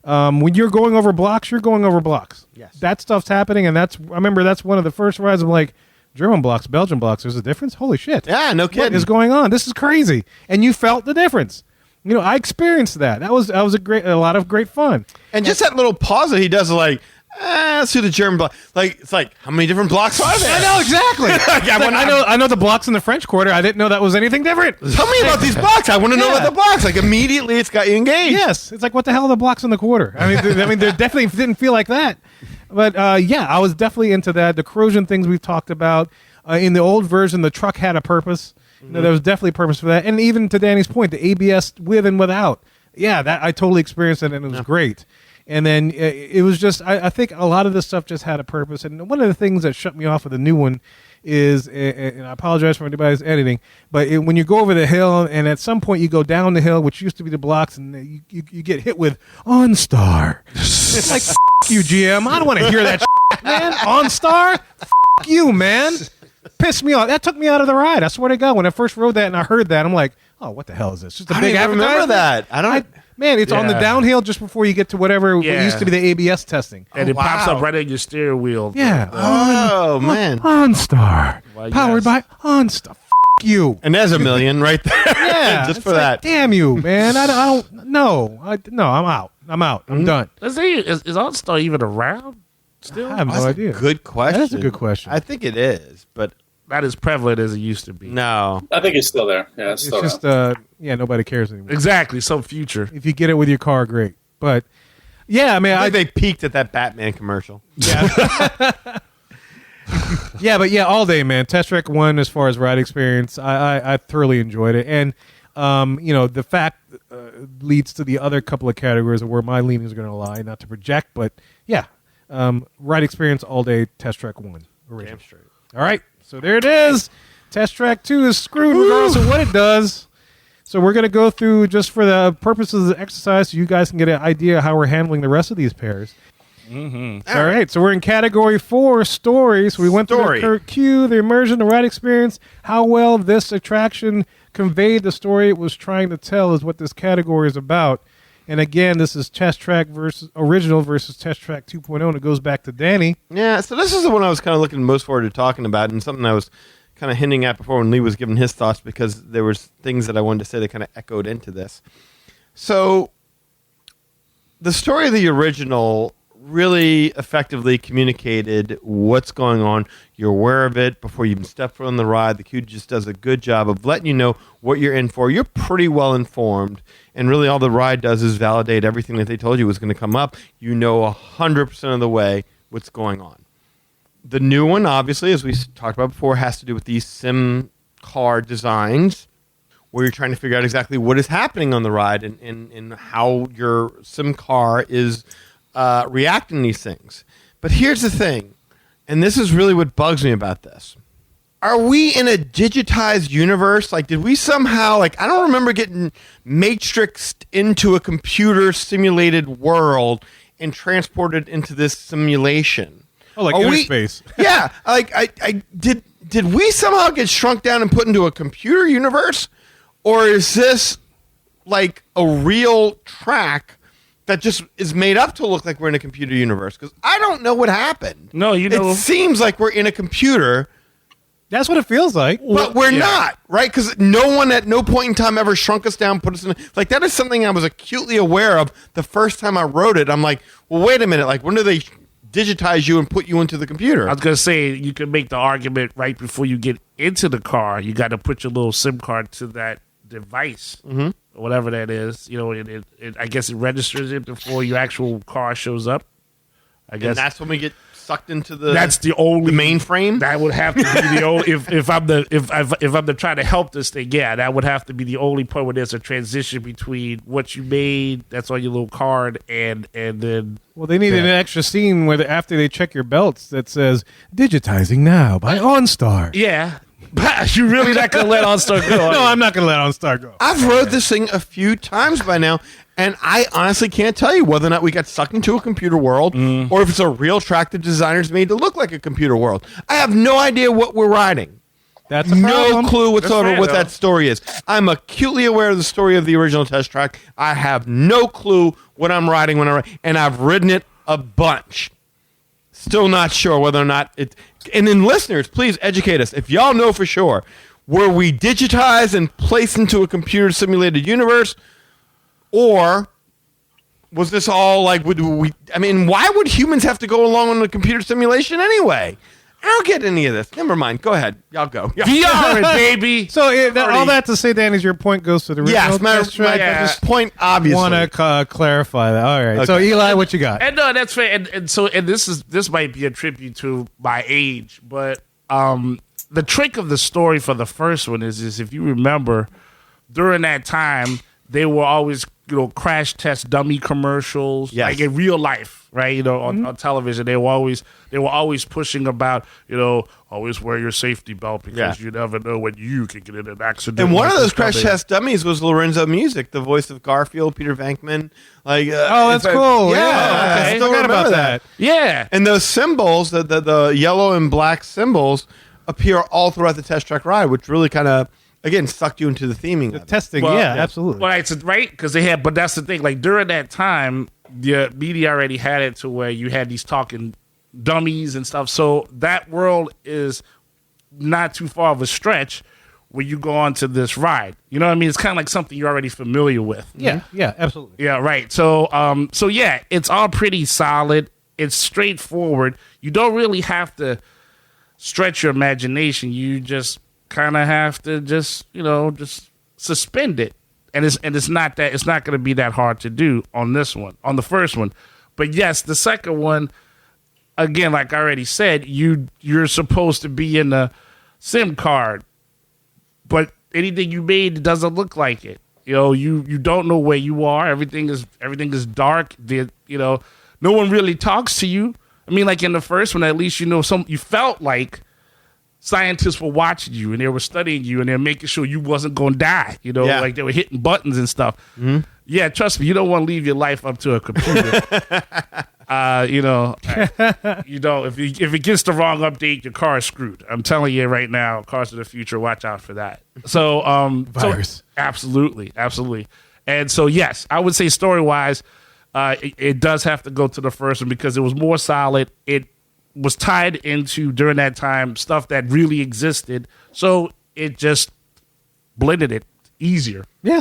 When you're going over blocks, you're going over blocks. Yes. That stuff's happening, and I remember that's one of the first rides. I'm like, German blocks, Belgian blocks, there's a difference? Holy shit. Yeah, no kidding. What is going on? This is crazy. And you felt the difference. I experienced that. That was a lot of great fun. And just that little pause that he does, let's do the German block. It's how many different blocks are there? I know exactly. I know the blocks in the French Quarter. I didn't know that was anything different. Tell me about these blocks. I want to know about the blocks. Immediately, it's got you engaged. Yes, it's what the hell are the blocks in the quarter? I mean, they definitely didn't feel like that. But I was definitely into that. The corrosion things we've talked about. In the old version, the truck had a purpose. There was definitely a purpose for that. And even to Danny's point, the ABS with and without. Yeah, that I totally experienced it, and it was great. And then it was just, I think a lot of this stuff just had a purpose. And one of the things that shut me off with the new one is, and I apologize for anybody's editing, but when you go over the hill and at some point you go down the hill, which used to be the blocks, and you get hit with OnStar. It's like, you, GM. I don't want to hear that man. OnStar? You, man. Pissed me off. That took me out of the ride. I swear to God, when I first rode that and I heard that, I'm like, oh, what the hell is this? Just a big advertisement? Remember that. I don't. Man, it's on the downhill just before you get to whatever used to be the ABS testing. And it pops up right on your steering wheel. Yeah. Oh, man. OnStar. Powered by OnStar. You. And there's $1 million right there. Yeah. Just for that. Damn you, man. I don't. No. I'm out. I'm done. Is OnStar even around still? I have no idea. Good question. That is a good question. I think it is, but not as prevalent as it used to be. No. I think it's still there. Yeah, it's still just nobody cares anymore. Exactly. Some future. If you get it with your car, great. But yeah, I mean, I think they peaked at that Batman commercial. Yeah. But all day, man. Test Track 1, as far as ride experience, I thoroughly enjoyed it. And, the fact leads to the other couple of categories of where my leanings are going to lie, not to project, but ride experience all day, Test Track 1. Damn straight. All right, so there it is. Test Track 2 is screwed regardless of what it does. So we're going to go through, just for the purposes of the exercise, so you guys can get an idea how we're handling the rest of these pairs. Mm-hmm. All right, so we're in category 4, stories. So we went through the cue, the immersion, the ride experience, how well this attraction conveyed the story it was trying to tell is what this category is about. And again, this is Test Track versus original versus Test Track 2.0, and it goes back to Danny. Yeah, so this is the one I was kind of looking most forward to talking about, and something I was kind of hinting at before when Lee was giving his thoughts, because there was things that I wanted to say that kind of echoed into this. So the story of the original really effectively communicated what's going on. You're aware of it before you even step foot on the ride. The queue just does a good job of letting you know what you're in for. You're pretty well informed, and really all the ride does is validate everything that they told you was going to come up. You know 100% of the way what's going on. The new one, obviously, as we talked about before, has to do with these sim car designs, where you're trying to figure out exactly what is happening on the ride and how your sim car is reacting to these things. But here's the thing, and this is really what bugs me about this. Are we in a digitized universe? Like, did we somehow, I don't remember getting matrixed into a computer simulated world and transported into this simulation. Oh, like inner space. Yeah. Did we somehow get shrunk down and put into a computer universe? Or is this like a real track that just is made up to look like we're in a computer universe? Because I don't know what happened. No, it seems like we're in a computer. That's what it feels like. But we're not, right? Because no one at no point in time ever shrunk us down, put us in. Like, that is something I was acutely aware of the first time I wrote it. I'm like, well, wait a minute. Like, when do they digitize you and put you into the computer? I was going to say, you can make the argument right before you get into the car. You got to put your little SIM card to that device, or whatever that is. You know, I guess it registers it before your actual car shows up. I guess and that's when we get sucked into the. That's the only mainframe. That would have to be the only. If I'm the trying to help this thing, yeah, that would have to be the only point where there's a transition between what you made that's on your little card and then. Well, they need an extra scene where after they check your belts that says "Digitizing now" by OnStar. Yeah. But you really not going to let OnStar go? No, I'm not going to let OnStar go. I've rode this thing a few times by now, and I honestly can't tell you whether or not we got sucked into a computer world or if it's a real track the designers made to look like a computer world. I have no idea what we're riding. That's a problem. No clue whatsoever what that story is. I'm acutely aware of the story of the original Test Track. I have no clue what I'm riding when I ride, and I've ridden it a bunch. Still not sure whether or not it. And then listeners, please educate us. If y'all know for sure, were we digitized and placed into a computer simulated universe, or was this all like? Would we? I mean, why would humans have to go along on a computer simulation anyway? I don't get any of this. Never mind. Go ahead. Y'all go. VR it, baby. So all that to say, Dan, is your point goes to the original Test Track. My point obviously. Want to clarify that. All right. Okay. So Eli, what you got? And no, that's fair. And this might be a tribute to my age, but the trick of the story for the first one is if you remember, during that time they were always crash test dummy commercials, like in real life, right? On television, they were always pushing about always wear your safety belt because you never know when you can get in an accident. And one of those crash test dummies was Lorenzo Music, the voice of Garfield, Peter Venkman. Like, oh, that's cool. Yeah, I still remember about that. Yeah, and those symbols, the yellow and black symbols, appear all throughout the Test Track ride, which really kind of. Again, sucked you into the theming. The testing, absolutely. Well, it's right because but that's the thing. Like during that time, the media already had it to where you had these talking dummies and stuff. So that world is not too far of a stretch when you go on to this ride. You know what I mean? It's kind of like something you're already familiar with. Yeah, yeah, absolutely. Yeah, right. So, yeah, it's all pretty solid. It's straightforward. You don't really have to stretch your imagination. You just kind of have to just suspend it, and it's not going to be that hard to do on the first one. But yes, the second one, again, like I already said, you're supposed to be in a SIM card, but anything you made doesn't look like it. You don't know where you are. Everything is dark. No one really talks to you. I mean, like in the first one, at least you felt like scientists were watching you and they were studying you and they're making sure you wasn't going to die. Like they were hitting buttons and stuff. Mm-hmm. Yeah, trust me, you don't want to leave your life up to a computer. If it gets the wrong update, your car is screwed. I'm telling you right now, cars of the future, watch out for that. So, virus. absolutely. And so, yes, I would say story-wise, it does have to go to the first one because it was more solid. It was tied into, during that time, stuff that really existed. So it just blended it easier. Yeah.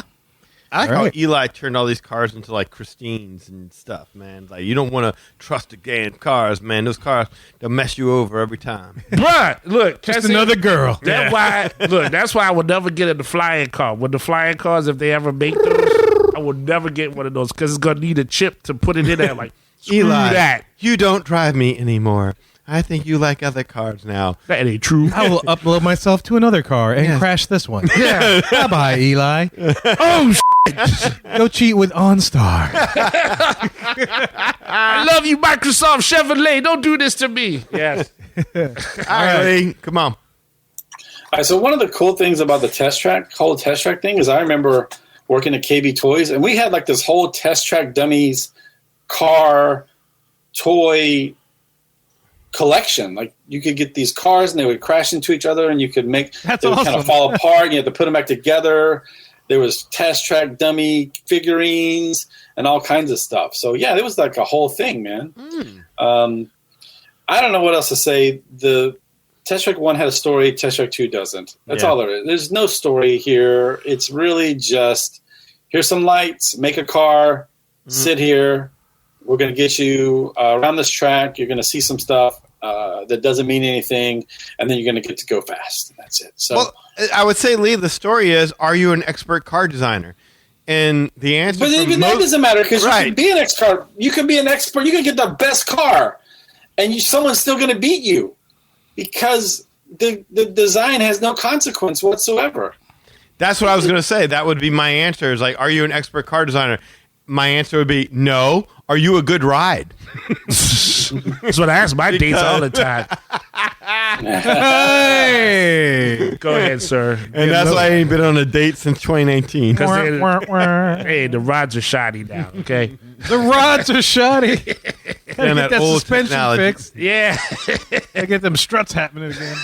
I like All how right. Eli turned all these cars into like Christines and stuff, man. Like you don't want to trust again cars, man. Those cars, they'll mess you over every time. Bruh, look. Just another girl. That's why I would never get in the flying car. With the flying cars, if they ever make those, I would never get one of those because it's going to need a chip to put it in there. Like, screw Eli, that. you don't drive me anymore. I think you like other cars now. That ain't true. I will upload myself to another car and crash this one. Yeah. Bye-bye, Eli. Oh, Go cheat with OnStar. I love you, Microsoft Chevrolet. Don't do this to me. Yes. All right, Lee, come on. All right, so one of the cool things about the whole test track thing is I remember working at KB Toys, and we had like this whole test track dummies car toy collection. Like you could get these cars and they would crash into each other and you could make That's they would kind awesome. of fall apart and you had to put them back together. There was test track dummy figurines and all kinds of stuff. So yeah, it was like a whole thing, man. I don't know what else to say. The Test Track 1 had a story, Test Track 2 doesn't. That's all there is. There's no story here. It's really just here's some lights, make a car, sit here. We're going to get you around this track. You're going to see some stuff that doesn't mean anything, and then you're going to get to go fast. And that's it. So, Well, I would say, Lee, the story is: are you an expert car designer? And the answer, but for even that doesn't matter because you can be an expert. You can be an expert. You can get the best car, and someone's still going to beat you because the design has no consequence whatsoever. That's what I was going to say. That would be my answer. Is like, are you an expert car designer? My answer would be no. Are you a good ride? That's what I ask my dates all the time. Hey! Go ahead, sir. And that's why I ain't been on a date since 2019. Hey, the rods are shoddy now, okay? The rods are shoddy. Gotta And get that old suspension technology. fixed. Yeah. Gotta get them struts happening again.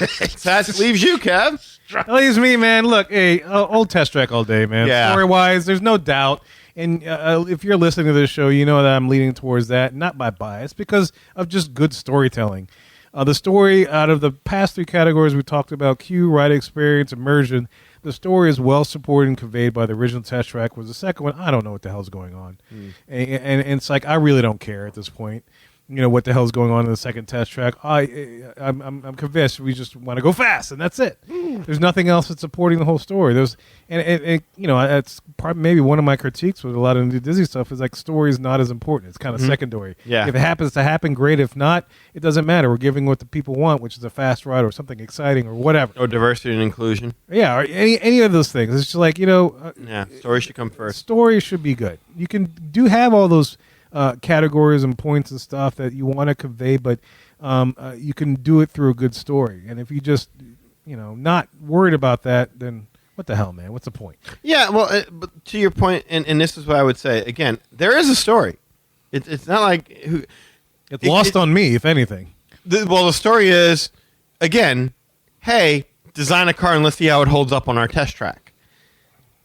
That leaves you, Kev. That leaves me, man. Look, hey, old test track all day, man. Yeah. Story-wise, there's no doubt. And if you're listening to this show, you know that I'm leaning towards that, not by bias, because of just good storytelling. The story out of the past three categories we talked about, cue, ride experience, immersion, the story is well supported and conveyed by the original test track. Was the second one, I don't know what the hell's going on. And it's like, I really don't care at this point. You know what the hell's going on in the second test track. I'm convinced we just want to go fast, and that's it. There's nothing else that's supporting the whole story. There's and you know, that's maybe one of my critiques with a lot of the Disney stuff is like story is not as important. It's kind of secondary. Yeah. If it happens to happen, great. If not, it doesn't matter. We're giving what the people want, which is a fast ride or something exciting or whatever. Or diversity and inclusion. Yeah, or any of those things. It's just like, you know, Yeah, story should come first. story should be good. You can have all those categories and points and stuff that you want to convey, but you can do it through a good story. And if you just, you know, not worried about that, then what the hell, man? What's the point? Yeah, well, but to your point, and this is what I would say, again, there is a story. It's not like... It's lost on me, if anything. The story is, again, hey, design a car and let's see how it holds up on our test track.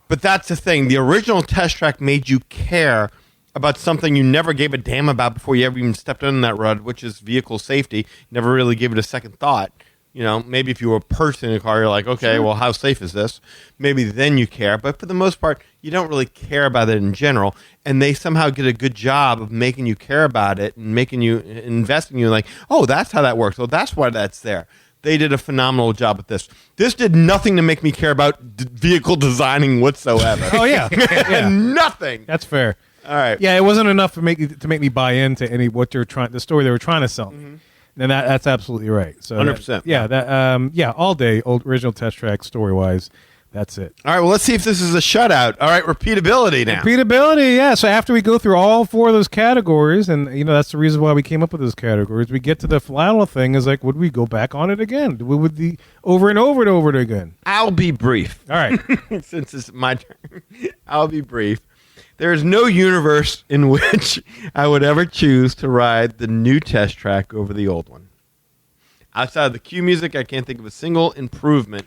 But that's the thing. The original test track made you care about something you never gave a damn about before you ever even stepped on that road, which is vehicle safety. Never really gave it a second thought. You know, maybe if you were a person in a car, you're like, okay, well, how safe is this? Maybe then you care. But for the most part, you don't really care about it in general. And they somehow get a good job of making you care about it and making you invest in you. Like, oh, that's how that works. Oh, that's why that's there. They did a phenomenal job with this. This did nothing to make me care about vehicle designing whatsoever. Oh, yeah. Yeah. Nothing. That's fair. All right. Yeah, it wasn't enough to make me buy into the story they were trying to sell me. And that's absolutely right. So 100%. All day original test track story wise, that's it. All right, well, let's see if this is a shutout. All right, repeatability now. Repeatability, yeah. So after we go through all four of those categories, and you know that's the reason why we came up with those categories, we get to the final thing is like, would we go back on it again? Would the over and over and over it again? I'll be brief. All right. Since it's my turn, I'll be brief. There is no universe in which I would ever choose to ride the new test track over the old one. Outside of the cue music, I can't think of a single improvement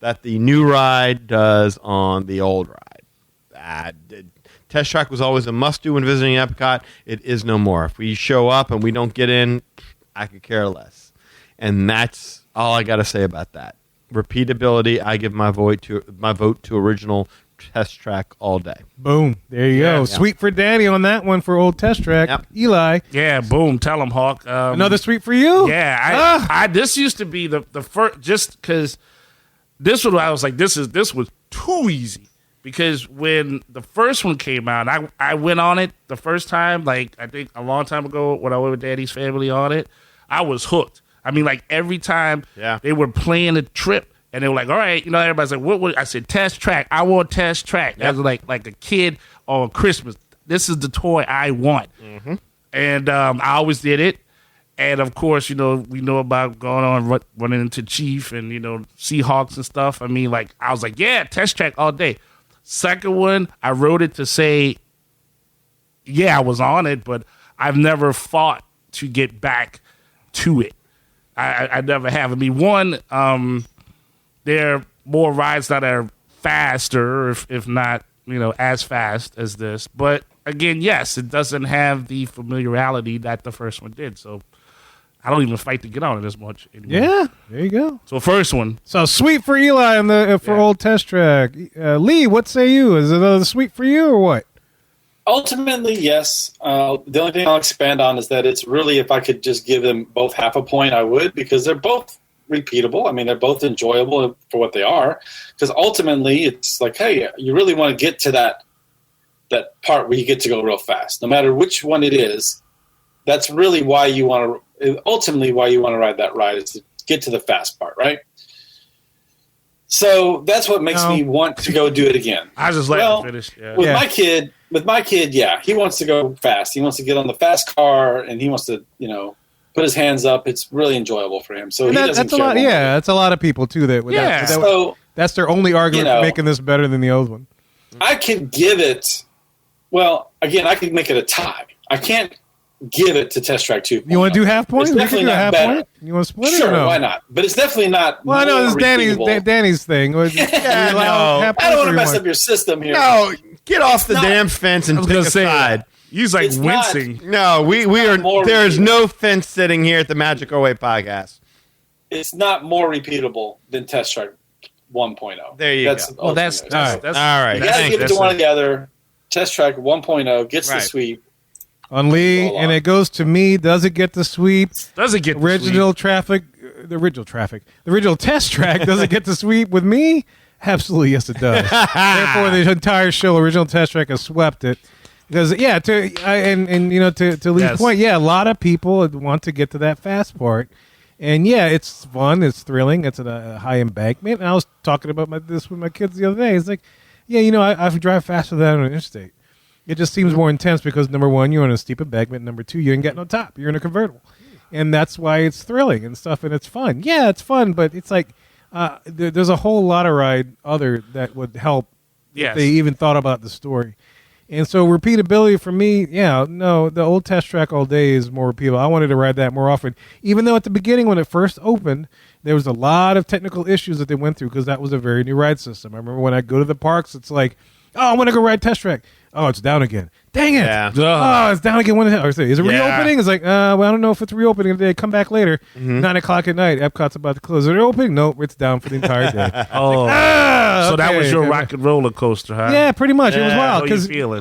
that the new ride does on the old ride. Test Track was always a must-do when visiting Epcot. It is no more. If we show up and we don't get in, I could care less. And that's all I got to say about that. Repeatability, I give my vote to original Test Track all day. Boom. There you go. Yeah. Sweet for Danny on that one for Old Test Track. Yep. Eli. Yeah, boom. Tell him, Hawk. Another sweet for you? Yeah, I this used to be the first, just because this was, I was like, this was too easy. Because when the first one came out, I went on it the first time, like I think a long time ago when I went with Daddy's family on it, I was hooked. I mean, like every time they were playing a trip and they were like, all right, everybody's like, what would I said, Test Track. I want Test Track. That was like a kid on Christmas. This is the toy I want. Mm-hmm. And I always did it. And of course, we know about going on running into Chief and, Seahawks and stuff. I mean, like, I was like, yeah, Test Track all day. Second one, I wrote it to say, yeah, I was on it, but I've never fought to get back to it. I never have. I mean, one, there are more rides that are faster, if not, as fast as this. But again, yes, it doesn't have the familiarity that the first one did. So I don't even fight to get on it as much anymore. Yeah, there you go. So first one. So sweet for Eli on the for Old Test Track. Lee, what say you? Is it another sweet for you or what? Ultimately, yes. The only thing I'll expand on is that it's really, if I could just give them both half a point, I would, because they're both repeatable. I mean, they're both enjoyable for what they are. Because ultimately, it's like, hey, you really want to get to that part where you get to go real fast. No matter which one it is, that's really why you want to. Ultimately, why you want to ride that ride is to get to the fast part, right? So that's what makes me want to go do it again. I just let him finish. Yeah. With my kid, yeah, he wants to go fast. He wants to get on the fast car, and he wants to, put his hands up. It's really enjoyable for him. So that's a lot. Yeah, that's a lot of people too. That's their only argument for making this better than the old one. I could give it. Well, again, I could make it a tie. I can't give it to Test Track 2. You want to do half points? It's definitely not better. Point? You want to split sure, it or no? Why not? But it's definitely not. Well, I know this is Danny's thing. I don't want to mess up your system here. No, get off the damn fence and pick a side. He's like wincing. No, we are. There is no fence sitting here at the Magic Our Way podcast. It's not more repeatable than Test Track 1.0. There you go. Well, that's all right. You got to give it to one together. Test Track 1.0 gets the sweep. On Lee, and it goes to me. Does it get the sweep? Does it get the original sweep? traffic? The original Test Track. Does it get the sweep with me? Absolutely, yes, it does. Therefore, the entire show, original Test Track, has swept it. Because to Lee's point, a lot of people want to get to that fast part, and it's fun, it's thrilling, it's a high embankment. And I was talking about this with my kids the other day. It's like, I drive faster than on an interstate. It just seems more intense because, number one, you're on a steep embankment. Number two, you ain't got no top. You're in a convertible. And that's why it's thrilling and stuff, and it's fun. Yeah, it's fun, but it's like there's a whole lot of ride that would help if they even thought about the story. And so repeatability for me, the old Test Track all day is more repeatable. I wanted to ride that more often. Even though at the beginning when it first opened, there was a lot of technical issues that they went through because that was a very new ride system. I remember when I go to the parks, it's like, I want to go ride Test Track. Oh, it's down again. Dang it. Yeah. Oh, it's down again. Is it reopening? It's like, I don't know if it's reopening today. Come back later. 9 o'clock at night. Epcot's about to close. Is it opening? No, it's down for the entire day. So that was your rock and roller coaster, huh? Yeah, pretty much. It was wild.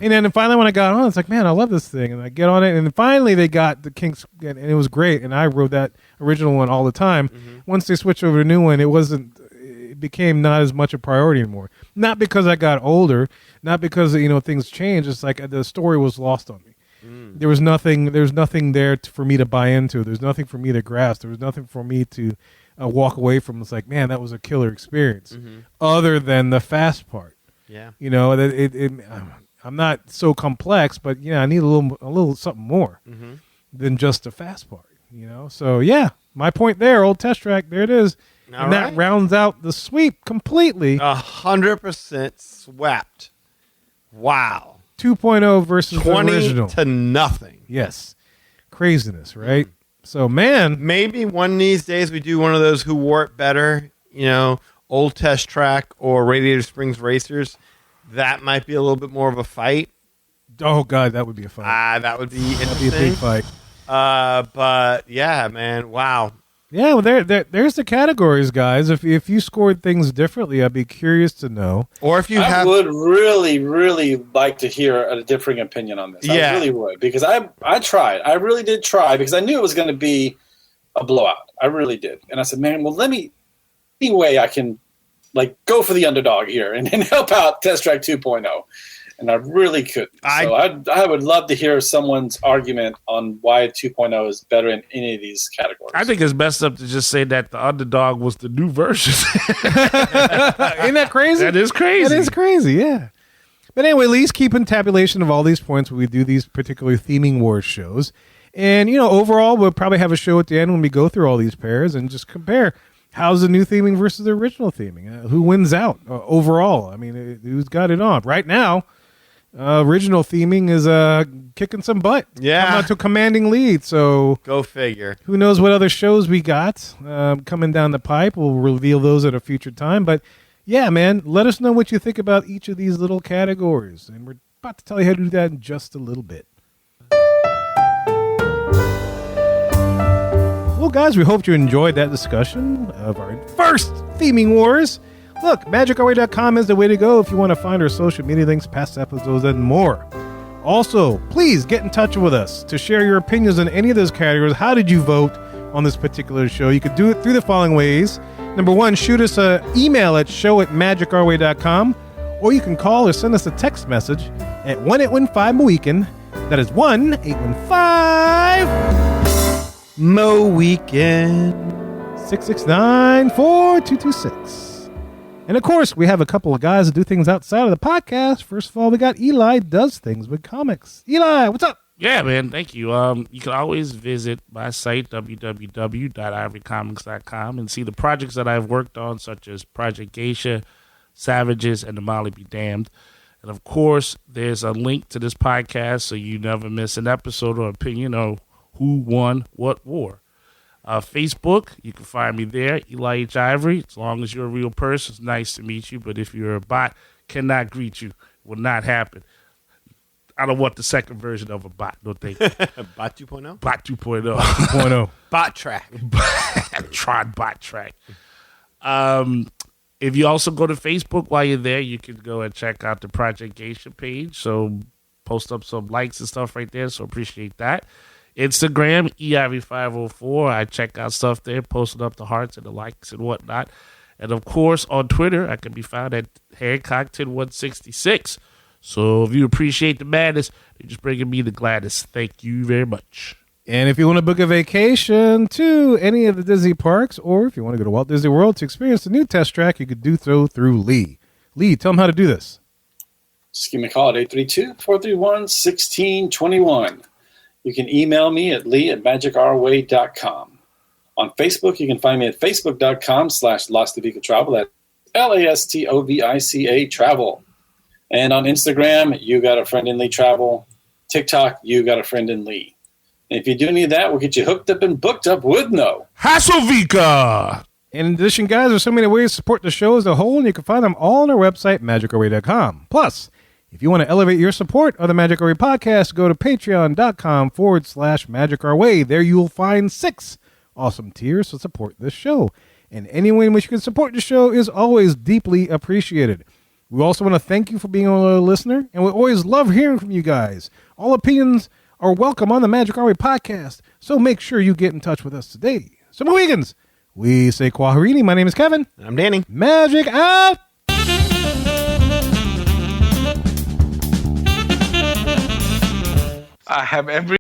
And then finally when I got on, it's like, man, I love this thing. And I get on it. And then finally they got the kinks, and it was great. And I rode that original one all the time. Once they switched over to a new one, it became not as much a priority anymore. Not because I got older, not because things changed. It's like the story was lost on me. There was nothing there for me to buy into. There's nothing for me to grasp. There was nothing for me to walk away from. It's like, man, that was a killer experience. Other than the fast part. Yeah, I'm not so complex, but I need a little something more than just the fast part. So my point there, old Test Track. There it is. That rounds out the sweep completely. 100% swept. Wow. 2.0 versus 20 the original. to nothing. Yes. Craziness, right? So, man. Maybe one of these days we do one of those Who Wore It Better, old Test Track or Radiator Springs Racers. That might be a little bit more of a fight. Oh, God, that would be a fight. That would be That'd interesting. be a big fight. But yeah, man, wow. Yeah, well, there's the categories, guys. If you scored things differently, I'd be curious to know. Or if you I have, would really, really like to hear a differing opinion on this. Yeah. I really would, because I tried. I really did try, because I knew it was going to be a blowout. I really did. And I said, man, well, any way I can go for the underdog here and help out Test Track 2.0. And I really couldn't. So I would love to hear someone's argument on why 2.0 is better in any of these categories. I think it's messed up to just say that the underdog was the new version. Ain't that crazy? That is crazy. That is crazy, yeah. But anyway, Lee's keeping tabulation of all these points when we do these particular Theming Wars shows. And, overall, we'll probably have a show at the end when we go through all these pairs and just compare how's the new theming versus the original theming. Who wins out overall? I mean, who's got it on? Right now, original theming is kicking some butt. Yeah. Coming out to a commanding lead. So go figure. who knows what other shows we got coming down the pipe. We'll reveal those at a future time. But yeah, man, let us know what you think about each of these little categories. And we're about to tell you how to do that in just a little bit. Well, guys, we hope you enjoyed that discussion of our first Theming Wars. Look, magicourway.com is the way to go if you want to find our social media links, past episodes, and more. Also, please get in touch with us to share your opinions on any of those categories. How did you vote on this particular show? You could do it through the following ways. Number one, shoot us an email at show@magicourway.com, or you can call or send us a text message at 1-815-MOWEEKEN. That is 1-815-MOWEEKEN 669-4226. And of course, we have a couple of guys that do things outside of the podcast. First of all, we got Eli does things with comics. Eli, what's up? Yeah, man. Thank you. You can always visit my site, www.ivorycomics.com, and see the projects that I've worked on, such as Project Geisha, Savages, and The Molly Be Damned. And of course, there's a link to this podcast so you never miss an episode or opinion on who won what war. Facebook, you can find me there, Eli H. Ivory. As long as you're a real person, it's nice to meet you. But if you're a bot, cannot greet you. Will not happen. I don't want the second version of a bot. No thank you. Bot 2.0? Bot 2.0. 2.0. Bot track. Trod bot track. If you also go to Facebook while you're there, you can go and check out the Project Geisha page. So post up some likes and stuff right there. So appreciate that. Instagram, EIV504. I check out stuff there, posting up the hearts and the likes and whatnot. And of course, on Twitter, I can be found at Hancock10166. So if you appreciate the madness, you're just bringing me the gladness. Thank you very much. And if you want to book a vacation to any of the Disney parks, or if you want to go to Walt Disney World to experience the new Test Track, you could do so through Lee. Lee, tell them how to do this. Just give me a call at 832-431-1621. You can email me at lee@magicourway.com. On Facebook, you can find me at facebook.com/Lastovica Travel. That's LASTOVICA Travel. And on Instagram, you got a friend in Lee Travel. TikTok, you got a friend in Lee. And if you do any of that, we'll get you hooked up and booked up with no Hasselvika! And in addition, guys, there's so many ways to support the show as a whole, and you can find them all on our website, magicourway.com. Plus, if you want to elevate your support of the Magic Our Way podcast, go to patreon.com/Magic Our Way. There you will find 6 awesome tiers to support this show. And any way in which you can support the show is always deeply appreciated. We also want to thank you for being a listener, and we always love hearing from you guys. All opinions are welcome on the Magic Our Way podcast, so make sure you get in touch with us today. So, Mohegans, we say Kwaharini. My name is Kevin. I'm Danny. Magic out! I have every